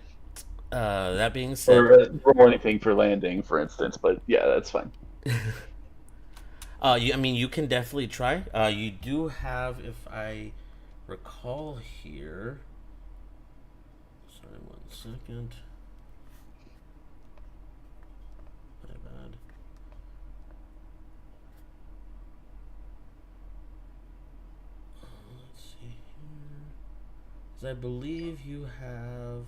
That being said, Or roll anything for landing, for instance. But yeah, that's fine. I mean, you can definitely try. You do have, if I recall here. Sorry, 1 second. My bad. Let's see here. 'Cause I believe you have.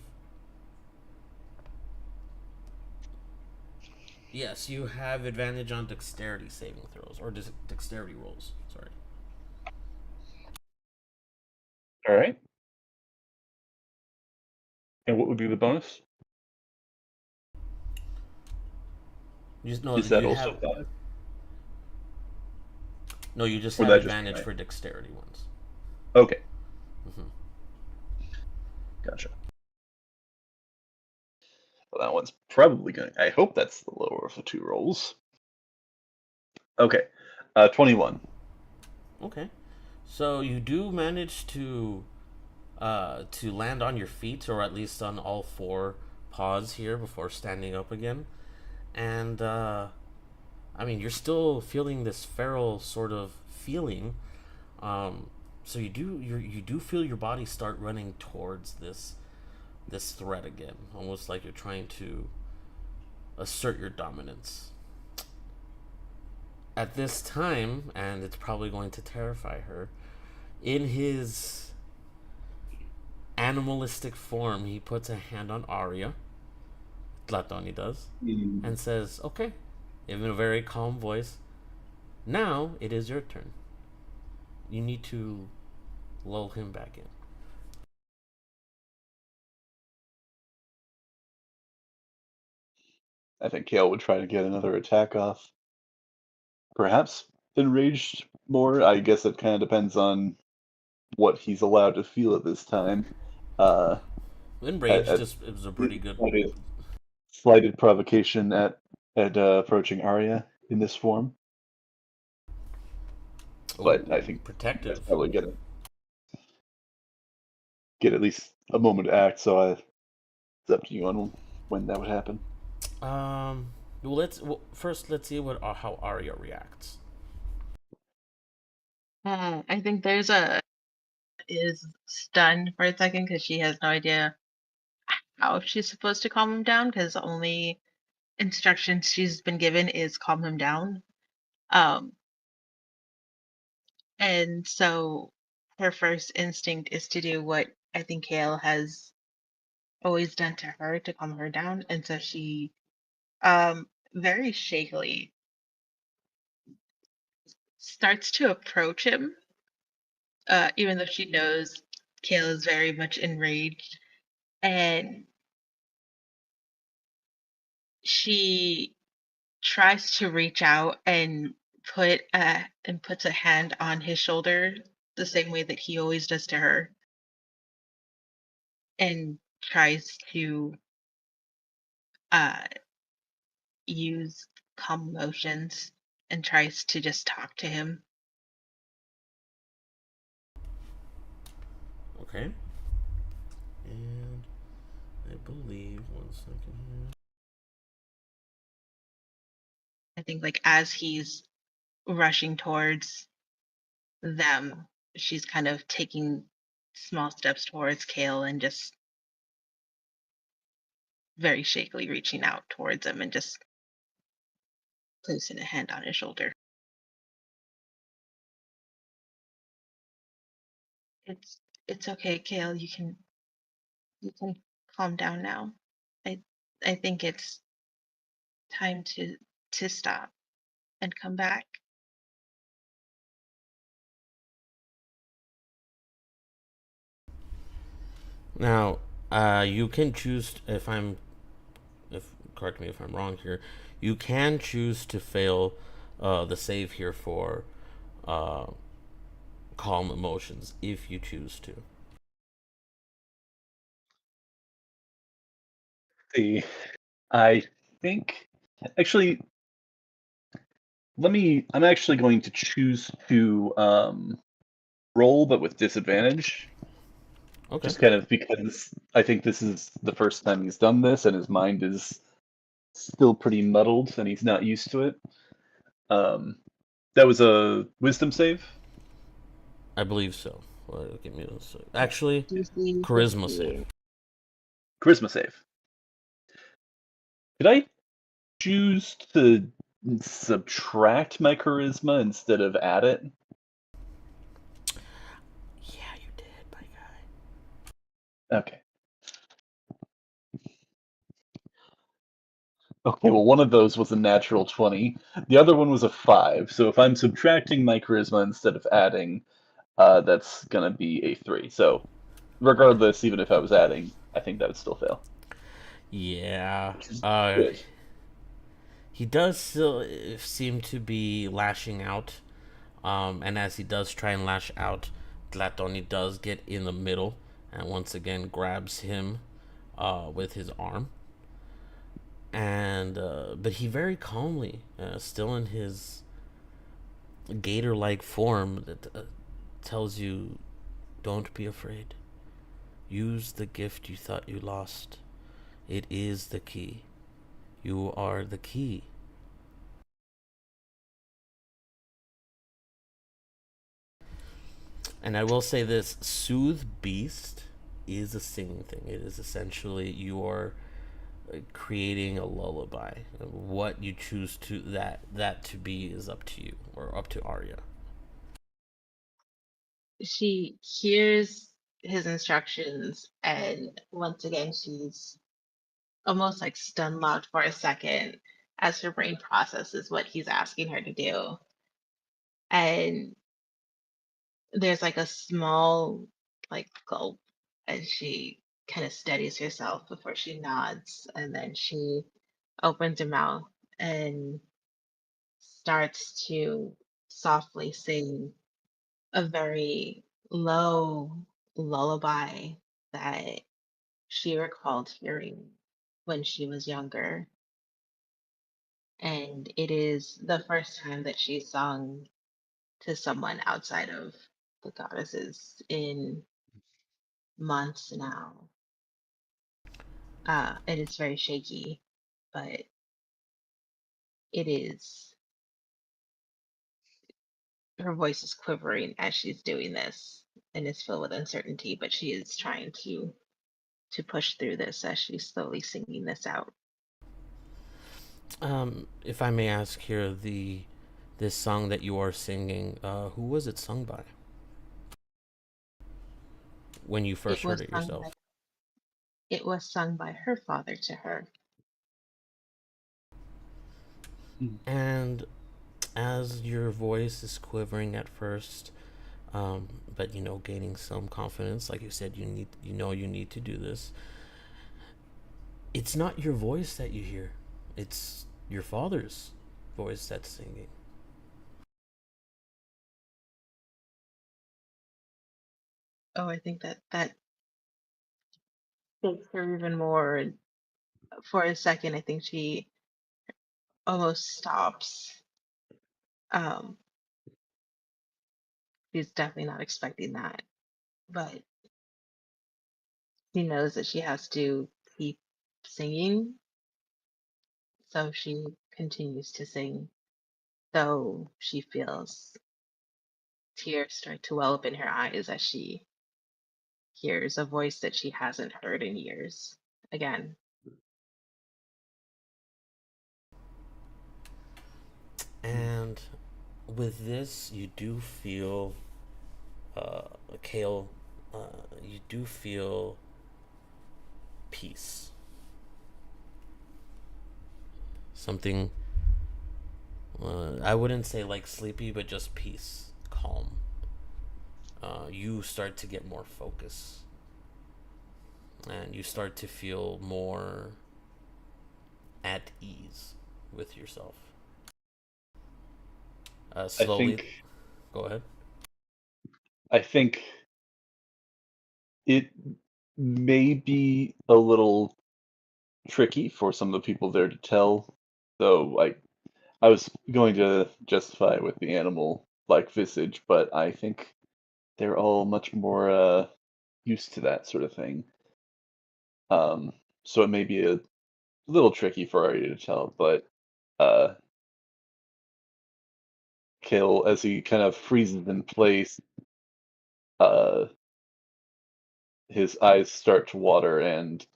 Yes, you have advantage on dexterity saving throws or dexterity rolls. Sorry. All right. And what would be the bonus? You just know Is that that you also have. 5? No, you just Or have that just advantage right? for dexterity ones. Okay, Hmm. gotcha. Well, that one's probably going. I hope that's the lower of the 2 rolls. Okay, 21. Okay, so you do manage to land on your feet, or at least on all 4 paws here before standing up again, and I mean, you're still feeling this feral sort of feeling. Um, so you do feel your body start running towards this threat again, almost like you're trying to assert your dominance. At this time, and it's probably going to terrify her, in his animalistic form, he puts a hand on Arya, Tlatoni does, and says, "Okay," in a very calm voice, "Now it is your turn. You need to lull him back in." I think Kale would try to get another attack off. Perhaps enraged more. I guess it kind of depends on what he's allowed to feel at this time. Enraged, At just it was a pretty good. slighted provocation at approaching Arya in this form. But I Ooh, think that's protective. probably gonna get at least a moment to act. So it's up to you on when that would happen. First let's see how Arya reacts. I think there's a is stunned for a second because she has no idea how she's supposed to calm him down because the only instructions she's been given is calm him down. Um, and so her first instinct is to do what I think Kale has always done to her to calm her down, and so she very shakily starts to approach him, even though she knows Kale is very much enraged, and she tries to reach out and puts a hand on his shoulder the same way that he always does to her, and tries to uh use calm emotions and tries to just talk to him. Okay. And I believe 1 second here. I think like as he's rushing towards them, she's kind of taking small steps towards Kale and just very shakily reaching out towards him and just placing a hand on his shoulder. It's it's okay, Kale. You can calm down now. I I think it's time to stop and come back. Now, you can choose if correct me if I'm wrong here. You can choose to fail the save here for uh, calm emotions if you choose to. See, I think actually, I'm actually going to choose to roll, but with disadvantage. Okay. Just kind of because I think this is the first time he's done this, and his mind is still pretty muddled, and he's not used to it. That was a wisdom save. I believe so. Well, give me those. Actually, DC charisma 15. save. Charisma save. Did I choose to subtract my charisma instead of add it? Yeah, you did, my guy. Okay. Okay, well, one of those was a natural 20. The other one was a 5. So if I'm subtracting my charisma instead of adding, that's going to be a 3. So regardless, even if I was adding, I think that would still fail. Yeah. Which is good. He does still seem to be lashing out. And as he does try and lash out, Tlatoni does get in the middle and once again grabs him with his arm. And but he very calmly, still in his gator-like form, that tells you, "Don't be afraid. Use the gift you thought you lost. It is the key. You are the key." And I will say this: Soothe Beast is a singing thing. It is essentially your creating a lullaby. What you choose to that to be is up to you, or up to Arya. She hears his instructions, and once again, she's almost like stun locked for a second as her brain processes what he's asking her to do. And there's like a small like gulp as she kind of steadies herself before she nods, and then she opens her mouth and starts to softly sing a very low lullaby that she recalled hearing when she was younger. And it is the first time that she sung to someone outside of the goddesses in months now. And it's very shaky, but it is, her voice is quivering as she's doing this and is filled with uncertainty, but she is trying to push through this as she's slowly singing this out. If I may ask here, this song that you are singing, who was it sung by? When you It first heard was it sung by yourself. it was sung by her father to her. And as your voice is quivering at first, but gaining some confidence, like you said, you need to do this. It's not your voice that you hear; it's your father's voice that's singing. Oh, I think that takes her even more. For a second, I think she almost stops. Um, she's definitely not expecting that, but she knows that she has to keep singing, so she continues to sing, though she feels tears start to well up in her eyes as she hears a voice that she hasn't heard in years again. And with this, you do feel, Kale, you do feel peace. Something, I wouldn't say like sleepy, but just peace, calm. You start to get more focus. And you start to feel more at ease with yourself. Slowly, go ahead. I think it may be a little tricky for some of the people there to tell, though I was going to justify it with the animal like visage, but I think they're all much more used to that sort of thing. So it may be a little tricky for Arya to tell, but uh Kale, as he kind of freezes in place, uh his eyes start to water and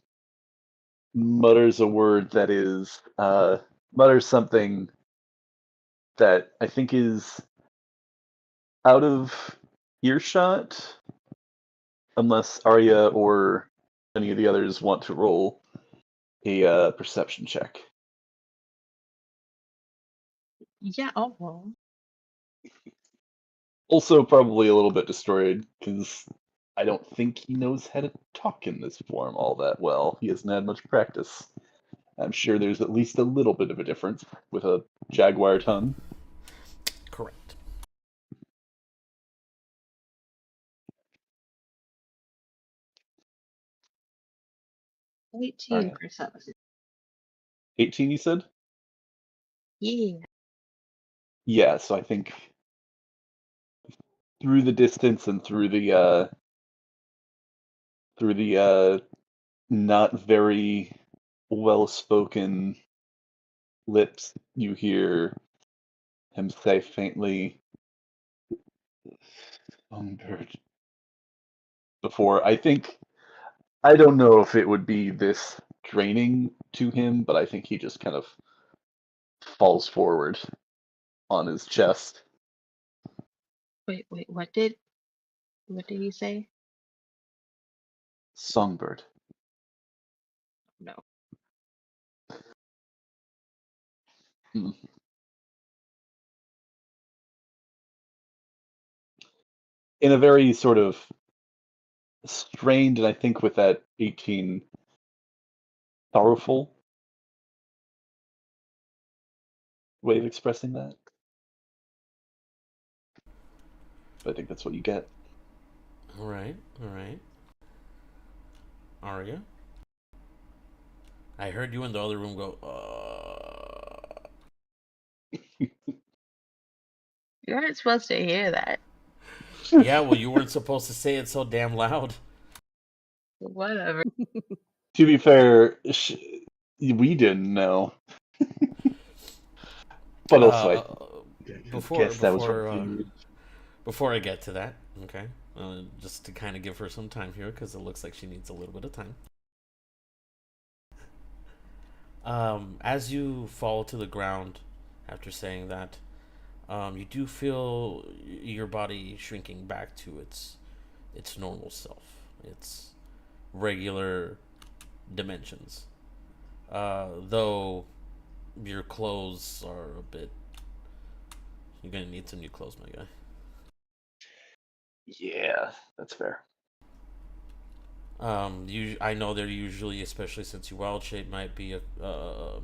mutters a word that is mutters something that I think is out of earshot, unless Arya or any of the others want to roll a perception check. Yeah, I'll roll. Also, probably a little bit destroyed because I don't think he knows how to talk in this form all that well. He hasn't had much practice. I'm sure there's at least a little bit of a difference with a jaguar tongue. Correct. 18 Alright. perception. 18, you said? Yeah. Yeah, so I think through the distance and through the not very well spoken lips, you hear him say faintly, "Songbird." Before, I don't know if it would be this draining to him, but I think he just kind of falls forward on his chest. Wait, what did he say? Songbird. No. Hmm. In a very sort of strained, and I think with that 18, sorrowful way of expressing that. But I think that's what you get. All right. Arya, I heard you in the other room go, You weren't supposed to hear that. Yeah, well, you weren't supposed to say it so damn loud. Whatever. To be fair, we didn't know. But also, I Before guess that was before uh, rude. before I get to that, okay, just to kind of give her some time here because it looks like she needs a little bit of time. As you fall to the ground after saying that, you do feel your body shrinking back to its normal self, its regular dimensions. Though your clothes are a bit. You're gonna need some new clothes, my guy. Yeah, that's fair. I know they're usually, especially since your wild shape might be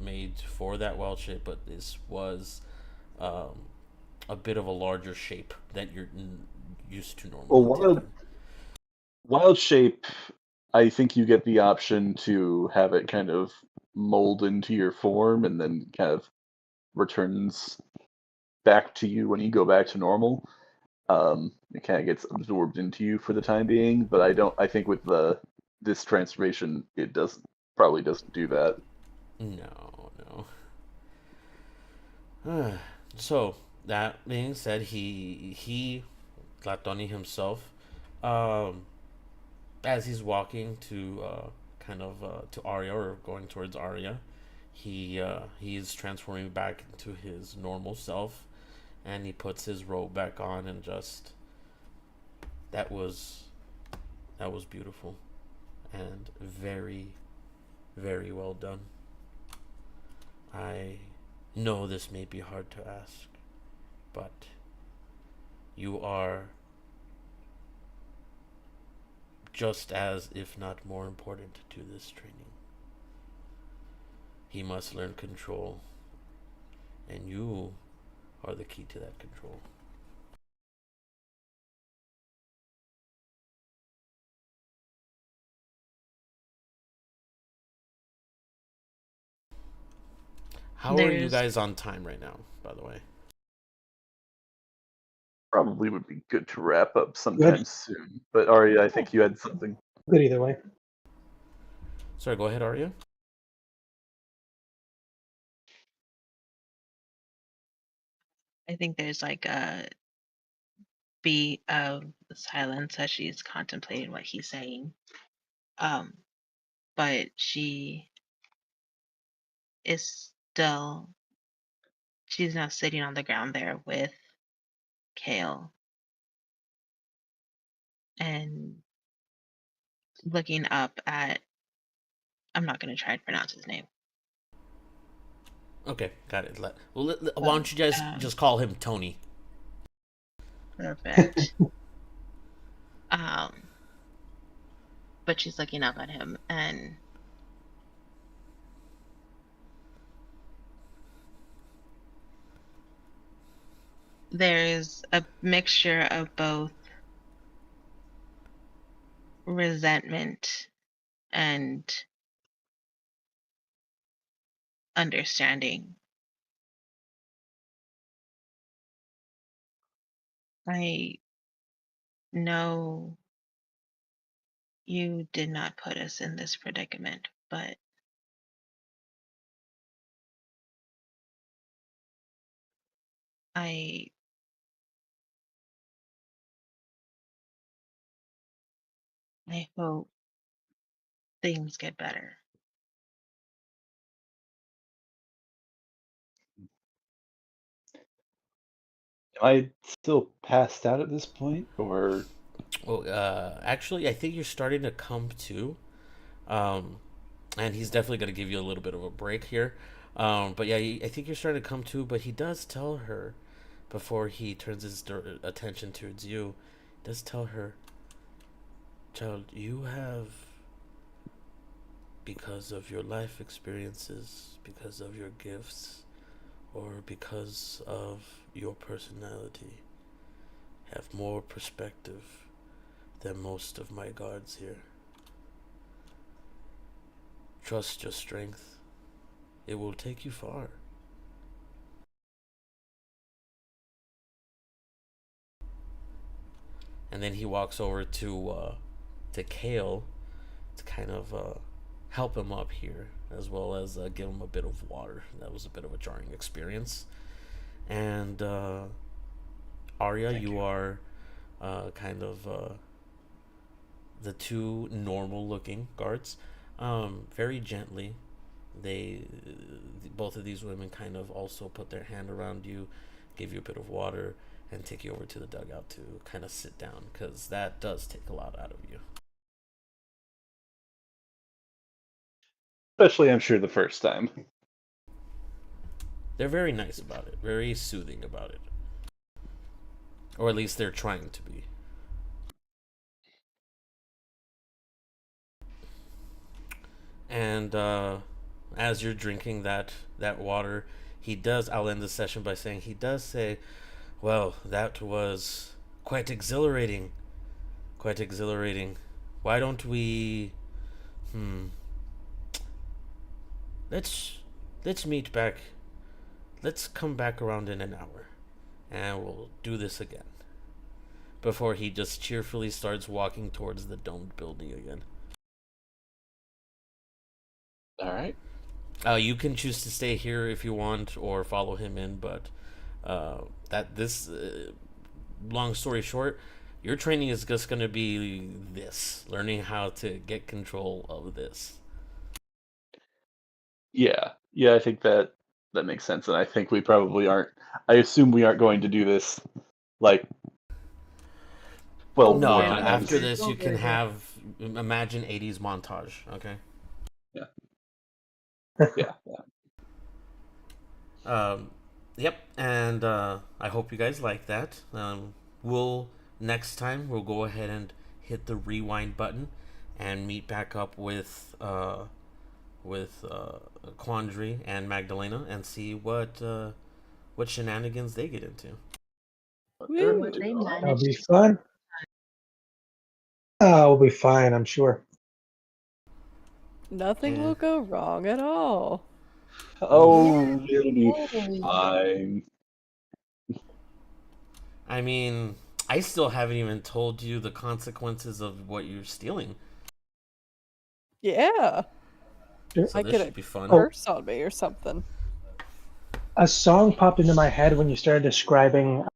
made for that wild shape, but this was um, a bit of a larger shape that you're used to Well, normally taking. wild shape, I think you get the option to have it kind of mold into your form and then kind of returns back to you when you go back to normal. It kind of gets absorbed into you for the time being, but I think with this transformation, it probably doesn't do that. No. So that being said, he Latoni himself, um, as he's walking to to Arya or going towards Arya, he is transforming back into his normal self, and he puts his robe back on, and just that was beautiful and very, very well done. I know this may be hard to ask, but you are just as, if not more important, to this training. He must learn control, and you are the key to that control. How are you guys on time right now, by the way? Probably would be good to wrap up sometime soon. But Arya, I think you had something. Good either way. Sorry, go ahead, Arya. I think there's like a beat of silence as she's contemplating what he's saying. But she is still, she's now sitting on the ground there with Kale and looking up at, I'm not going to try to pronounce his name. Okay, got it. Why don't you guys just call him Tony? Perfect. But she's looking up at him, and there's a mixture of both resentment and understanding. I know you did not put us in this predicament, but I hope things get better. Am I still passed out at this point, or? Well, actually, I think you're starting to come to, and he's definitely going to give you a little bit of a break here. But yeah, I think you're starting to come to. But he does tell her, before he turns his attention towards you, does tell her, child, you have, because of your life experiences, because of your gifts, or because of your personality, have more perspective than most of my guards here. Trust your strength. It will take you far. And then he walks over to Kale to kind of help him up here, as well as give him a bit of water. That was a bit of a jarring experience. And Arya, you are kind of the two normal-looking guards. Very gently, both of these women kind of also put their hand around you, give you a bit of water, and take you over to the dugout to kind of sit down, because that does take a lot out of you. Especially, I'm sure, the first time. They're very nice about it, very soothing about it. Or at least they're trying to be. And as you're drinking that water, I'll end the session by saying, he does say, well, that was quite exhilarating. Quite exhilarating. Why don't we... Let's meet back. Let's come back around in an hour. And we'll do this again. Before he just cheerfully starts walking towards the domed building again. Alright. You can choose to stay here if you want, or follow him in, but long story short, your training is just going to be this, learning how to get control of this. Yeah, Yeah, I think that makes sense, and I think we probably aren't. I assume we aren't going to do this, like, well, Oh, No, more very times. after well. this, Oh, you can very well. have imagine 80s montage. Okay. Yeah. Yep, and I hope you guys like that. We'll next time we'll go ahead and hit the rewind button and meet back up with Quandary and Magdalena and see what shenanigans they get into. Woo. What they That'll managed be to fun. We'll be fine, I'm sure. Nothing Yeah. will go wrong at all. Oh, it'll be Holy. fine. I mean, I still haven't even told you the consequences of what you're stealing. Yeah. Sure. So I this get should a be fun. curse on me or something. A song popped into my head when you started describing.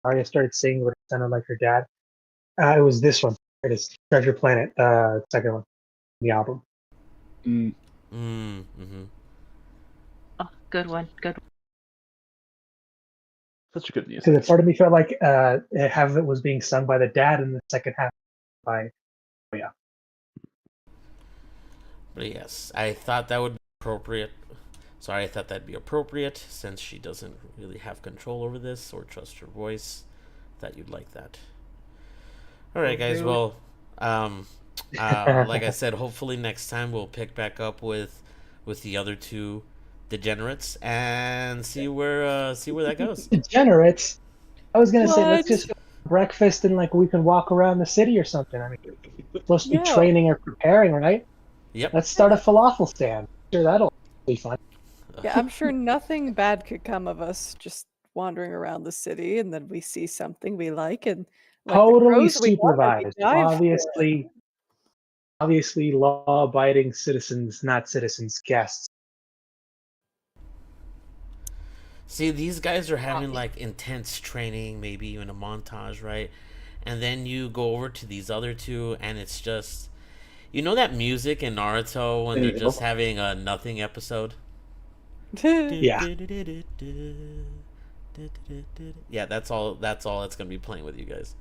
Arya started singing what sounded like her dad. It was this one. It is Treasure Planet, second one, the album. Mm-hmm. Oh, good one. Good one. Such a good Because music. a part of me felt like half of it was being sung by the dad, and the second half by. Oh yeah. But yes, I thought that would be appropriate. Sorry, I thought that'd be appropriate since she doesn't really have control over this or trust her voice. Thought you'd like that. All right, guys. Rude. Well, like I said, hopefully next time we'll pick back up with the other two degenerates and see where that goes. Degenerates. I was gonna say let's What? just go to breakfast and like we can walk around the city or something. I mean, we're supposed to be Yeah. training or preparing, right? Yep. Let's start a falafel stand. Sure, that'll be fun. Yeah, I'm sure nothing bad could come of us just wandering around the city and then we see something we like and like the Totally crows we want and we supervised. dive for it. Obviously, law-abiding citizens, not citizens, guests. See, these guys are having like intense training, maybe even a montage, right? And then you go over to these other two, and it's just, you know, that music in Naruto when they're just having a nothing episode. Yeah. Yeah, that's all that's gonna be playing with you guys.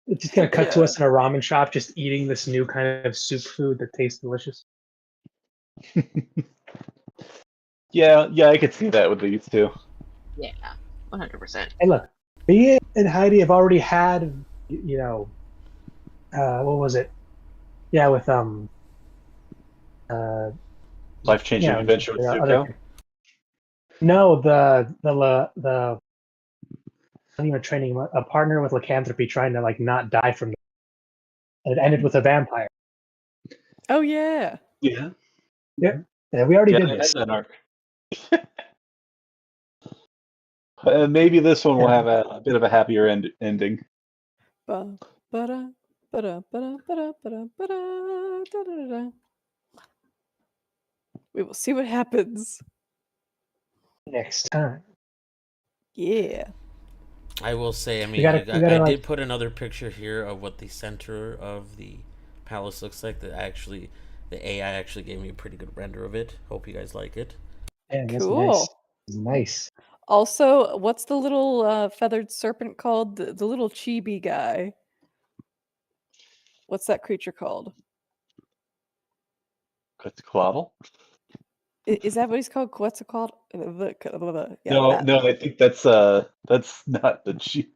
It's just gonna cut to Yeah. us in a ramen shop, just eating this new kind of soup food that tastes delicious. Yeah, I could see that with these two. Yeah, 100%. Hey, look, me and Heidi have already had, you know, what was it? Yeah, with Life-changing yeah, adventure with the Zuko. no, the not even training a partner with lycanthropy trying to like not die from, and it ended with a vampire. Oh yeah. Yeah. Yeah, we already Yeah, did I had this. that arc. Maybe this one will have a bit of a happier ending. Ba- ba-da, ba-da, ba-da, ba-da, ba-da, ba-da, da-da-da-da. We will see what happens. Next time. Yeah. I will say, I mean, gotta I like- did put another picture here of what the center of the palace looks like. That actually, the AI actually gave me a pretty good render of it. Hope you guys like it. Yeah, that's Cool. nice. It's nice. Also, what's the little feathered serpent called? The little chibi guy. What's that creature called? Quetzalcoatl? Is that what he's called? Quetzalcoatl? Yeah, No, that. I think that's not the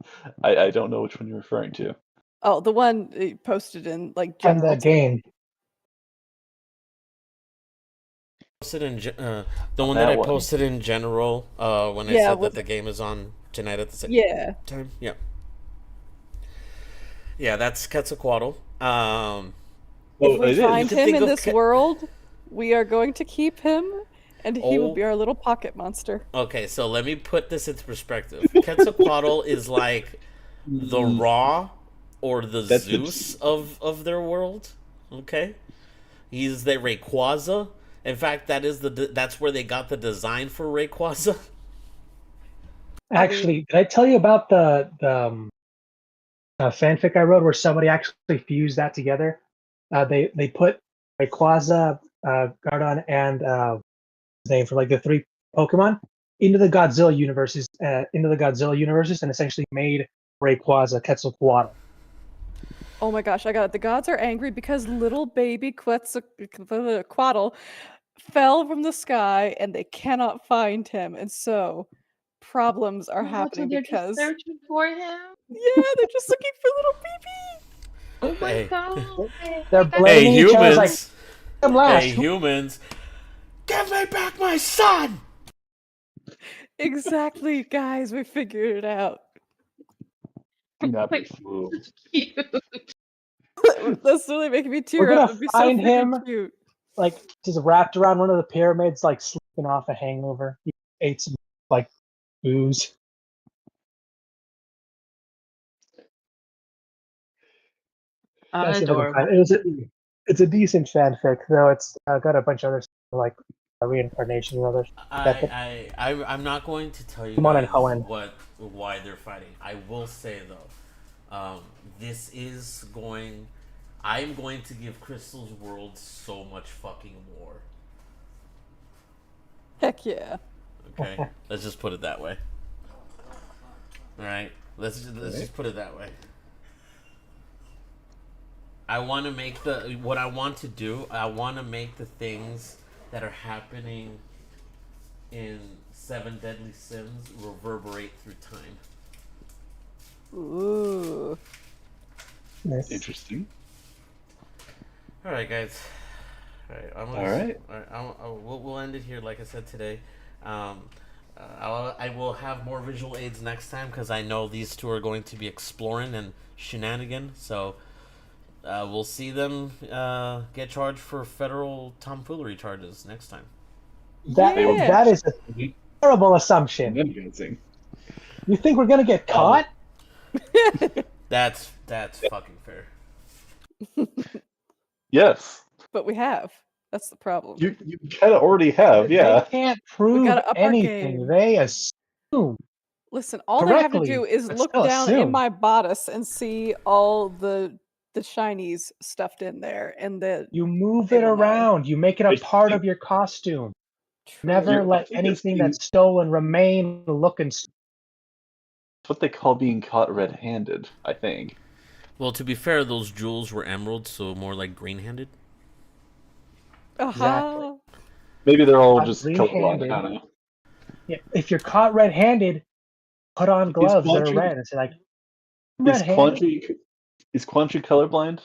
I don't know which one you're referring to. Oh, the one he posted in like From general. the game. Posted in the one that I posted in general when I said that the game is on tonight at the same time. Yeah. Yeah, that's Quetzalcoatl. If we find To him think in of this world, we are going to keep him, and he will Oh. be our little pocket monster. Okay, so let me put this into perspective. Quetzalcoatl is like the Ra or the That's the- Zeus of their world. Okay, he's the Rayquaza. In fact, that's where they got the design for Rayquaza. Actually, did I tell you about the fanfic I wrote where somebody actually fused that together? They put Rayquaza, Gardon, and name for like the 3 Pokemon into the Godzilla universes, and essentially made Rayquaza Quetzalcoatl. Oh my gosh, I got it. The gods are angry because little baby Quetzalcoatl fell from the sky and they cannot find him. And so problems are So happening they're because just searching for him. yeah, they're just looking for little baby. Oh my Hey. god! They're That's blaming Hey, each other. It's like, humans! come last. Hey, humans! Give me back my son! Exactly, guys, we figured it out. Not Wait. fooled. cute. That's really making me tear We're up. gonna It'd be so find freaking him. cute. Like just wrapped around one of the pyramids, like sleeping off a hangover. He ate some like booze. Gotta see if I can find Adorable. it. It's a decent fanfic, though. It's got a bunch of other stuff, like reincarnation and other stuff. I'm not going to tell you Come on and guys Hoenn. why they're fighting. I will say though, this is going. I'm going to give Crystal's World so much fucking war. Heck yeah. Okay, let's just put it that way. All right, let's just put it that way. I want to make what I want to do. I want to make the things that are happening in 7 Deadly Sins reverberate through time. Ooh. Nice. Interesting. All right, guys. All right. We'll end it here. Like I said today, I will have more visual aids next time because I know these two are going to be exploring and shenanigan. So we'll see them get charged for federal tomfoolery charges next time. That is a terrible assumption. Amazing. You think we're gonna get caught? That's fucking fair. Yes. But we have. That's the problem. You kind of already have, yeah. They can't prove gotta up our anything. game. They assume. Listen, all they have to Correctly, do is but look still down in assume. my bodice and see all the shinies stuffed in there, and the You move They it will know. around. You make it a I part of think- your costume. True. Never I let think it's anything being- that's stolen remain looking. It's what they call being caught red-handed, I think. Well, to be fair, those jewels were emeralds, so more like green-handed. Aha. Maybe they're all Not just green-handed. colorblind. I don't know. Yeah, if you're caught red-handed, put on gloves that are Quandary- red. It's like Is red-handed. Quandary colorblind?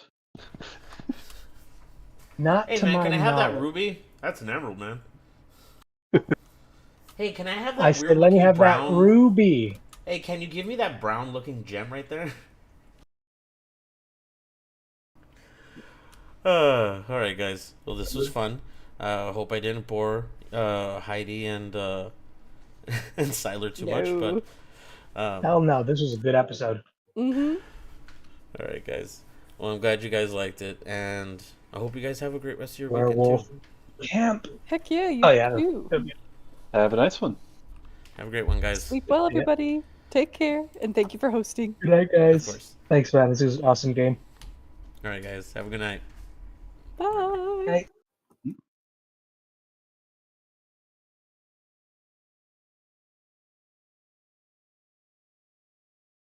Not Hey to man, my can I have that knowledge. ruby? That's an emerald, man. Hey, can I have that I weird said, let me looking have brown? that ruby. Hey, can you give me that brown looking gem right there? All right, guys. Well, this was fun. Hope I didn't bore Heidi and and Siler too much, No. but Hell no, this was a good episode. Mm-hmm. all right, guys. Well, I'm glad you guys liked it, and I hope you guys have a great rest of your Werewolf weekend camp. Heck yeah, you Oh yeah. too. Have a nice one. too. Have a great one, guys. Sleep well, Yeah. everybody. Take care, and thank you for hosting. Good night, Of guys. course. Thanks, man. This was an awesome game. All right, guys. Have a good night. Bye. Night.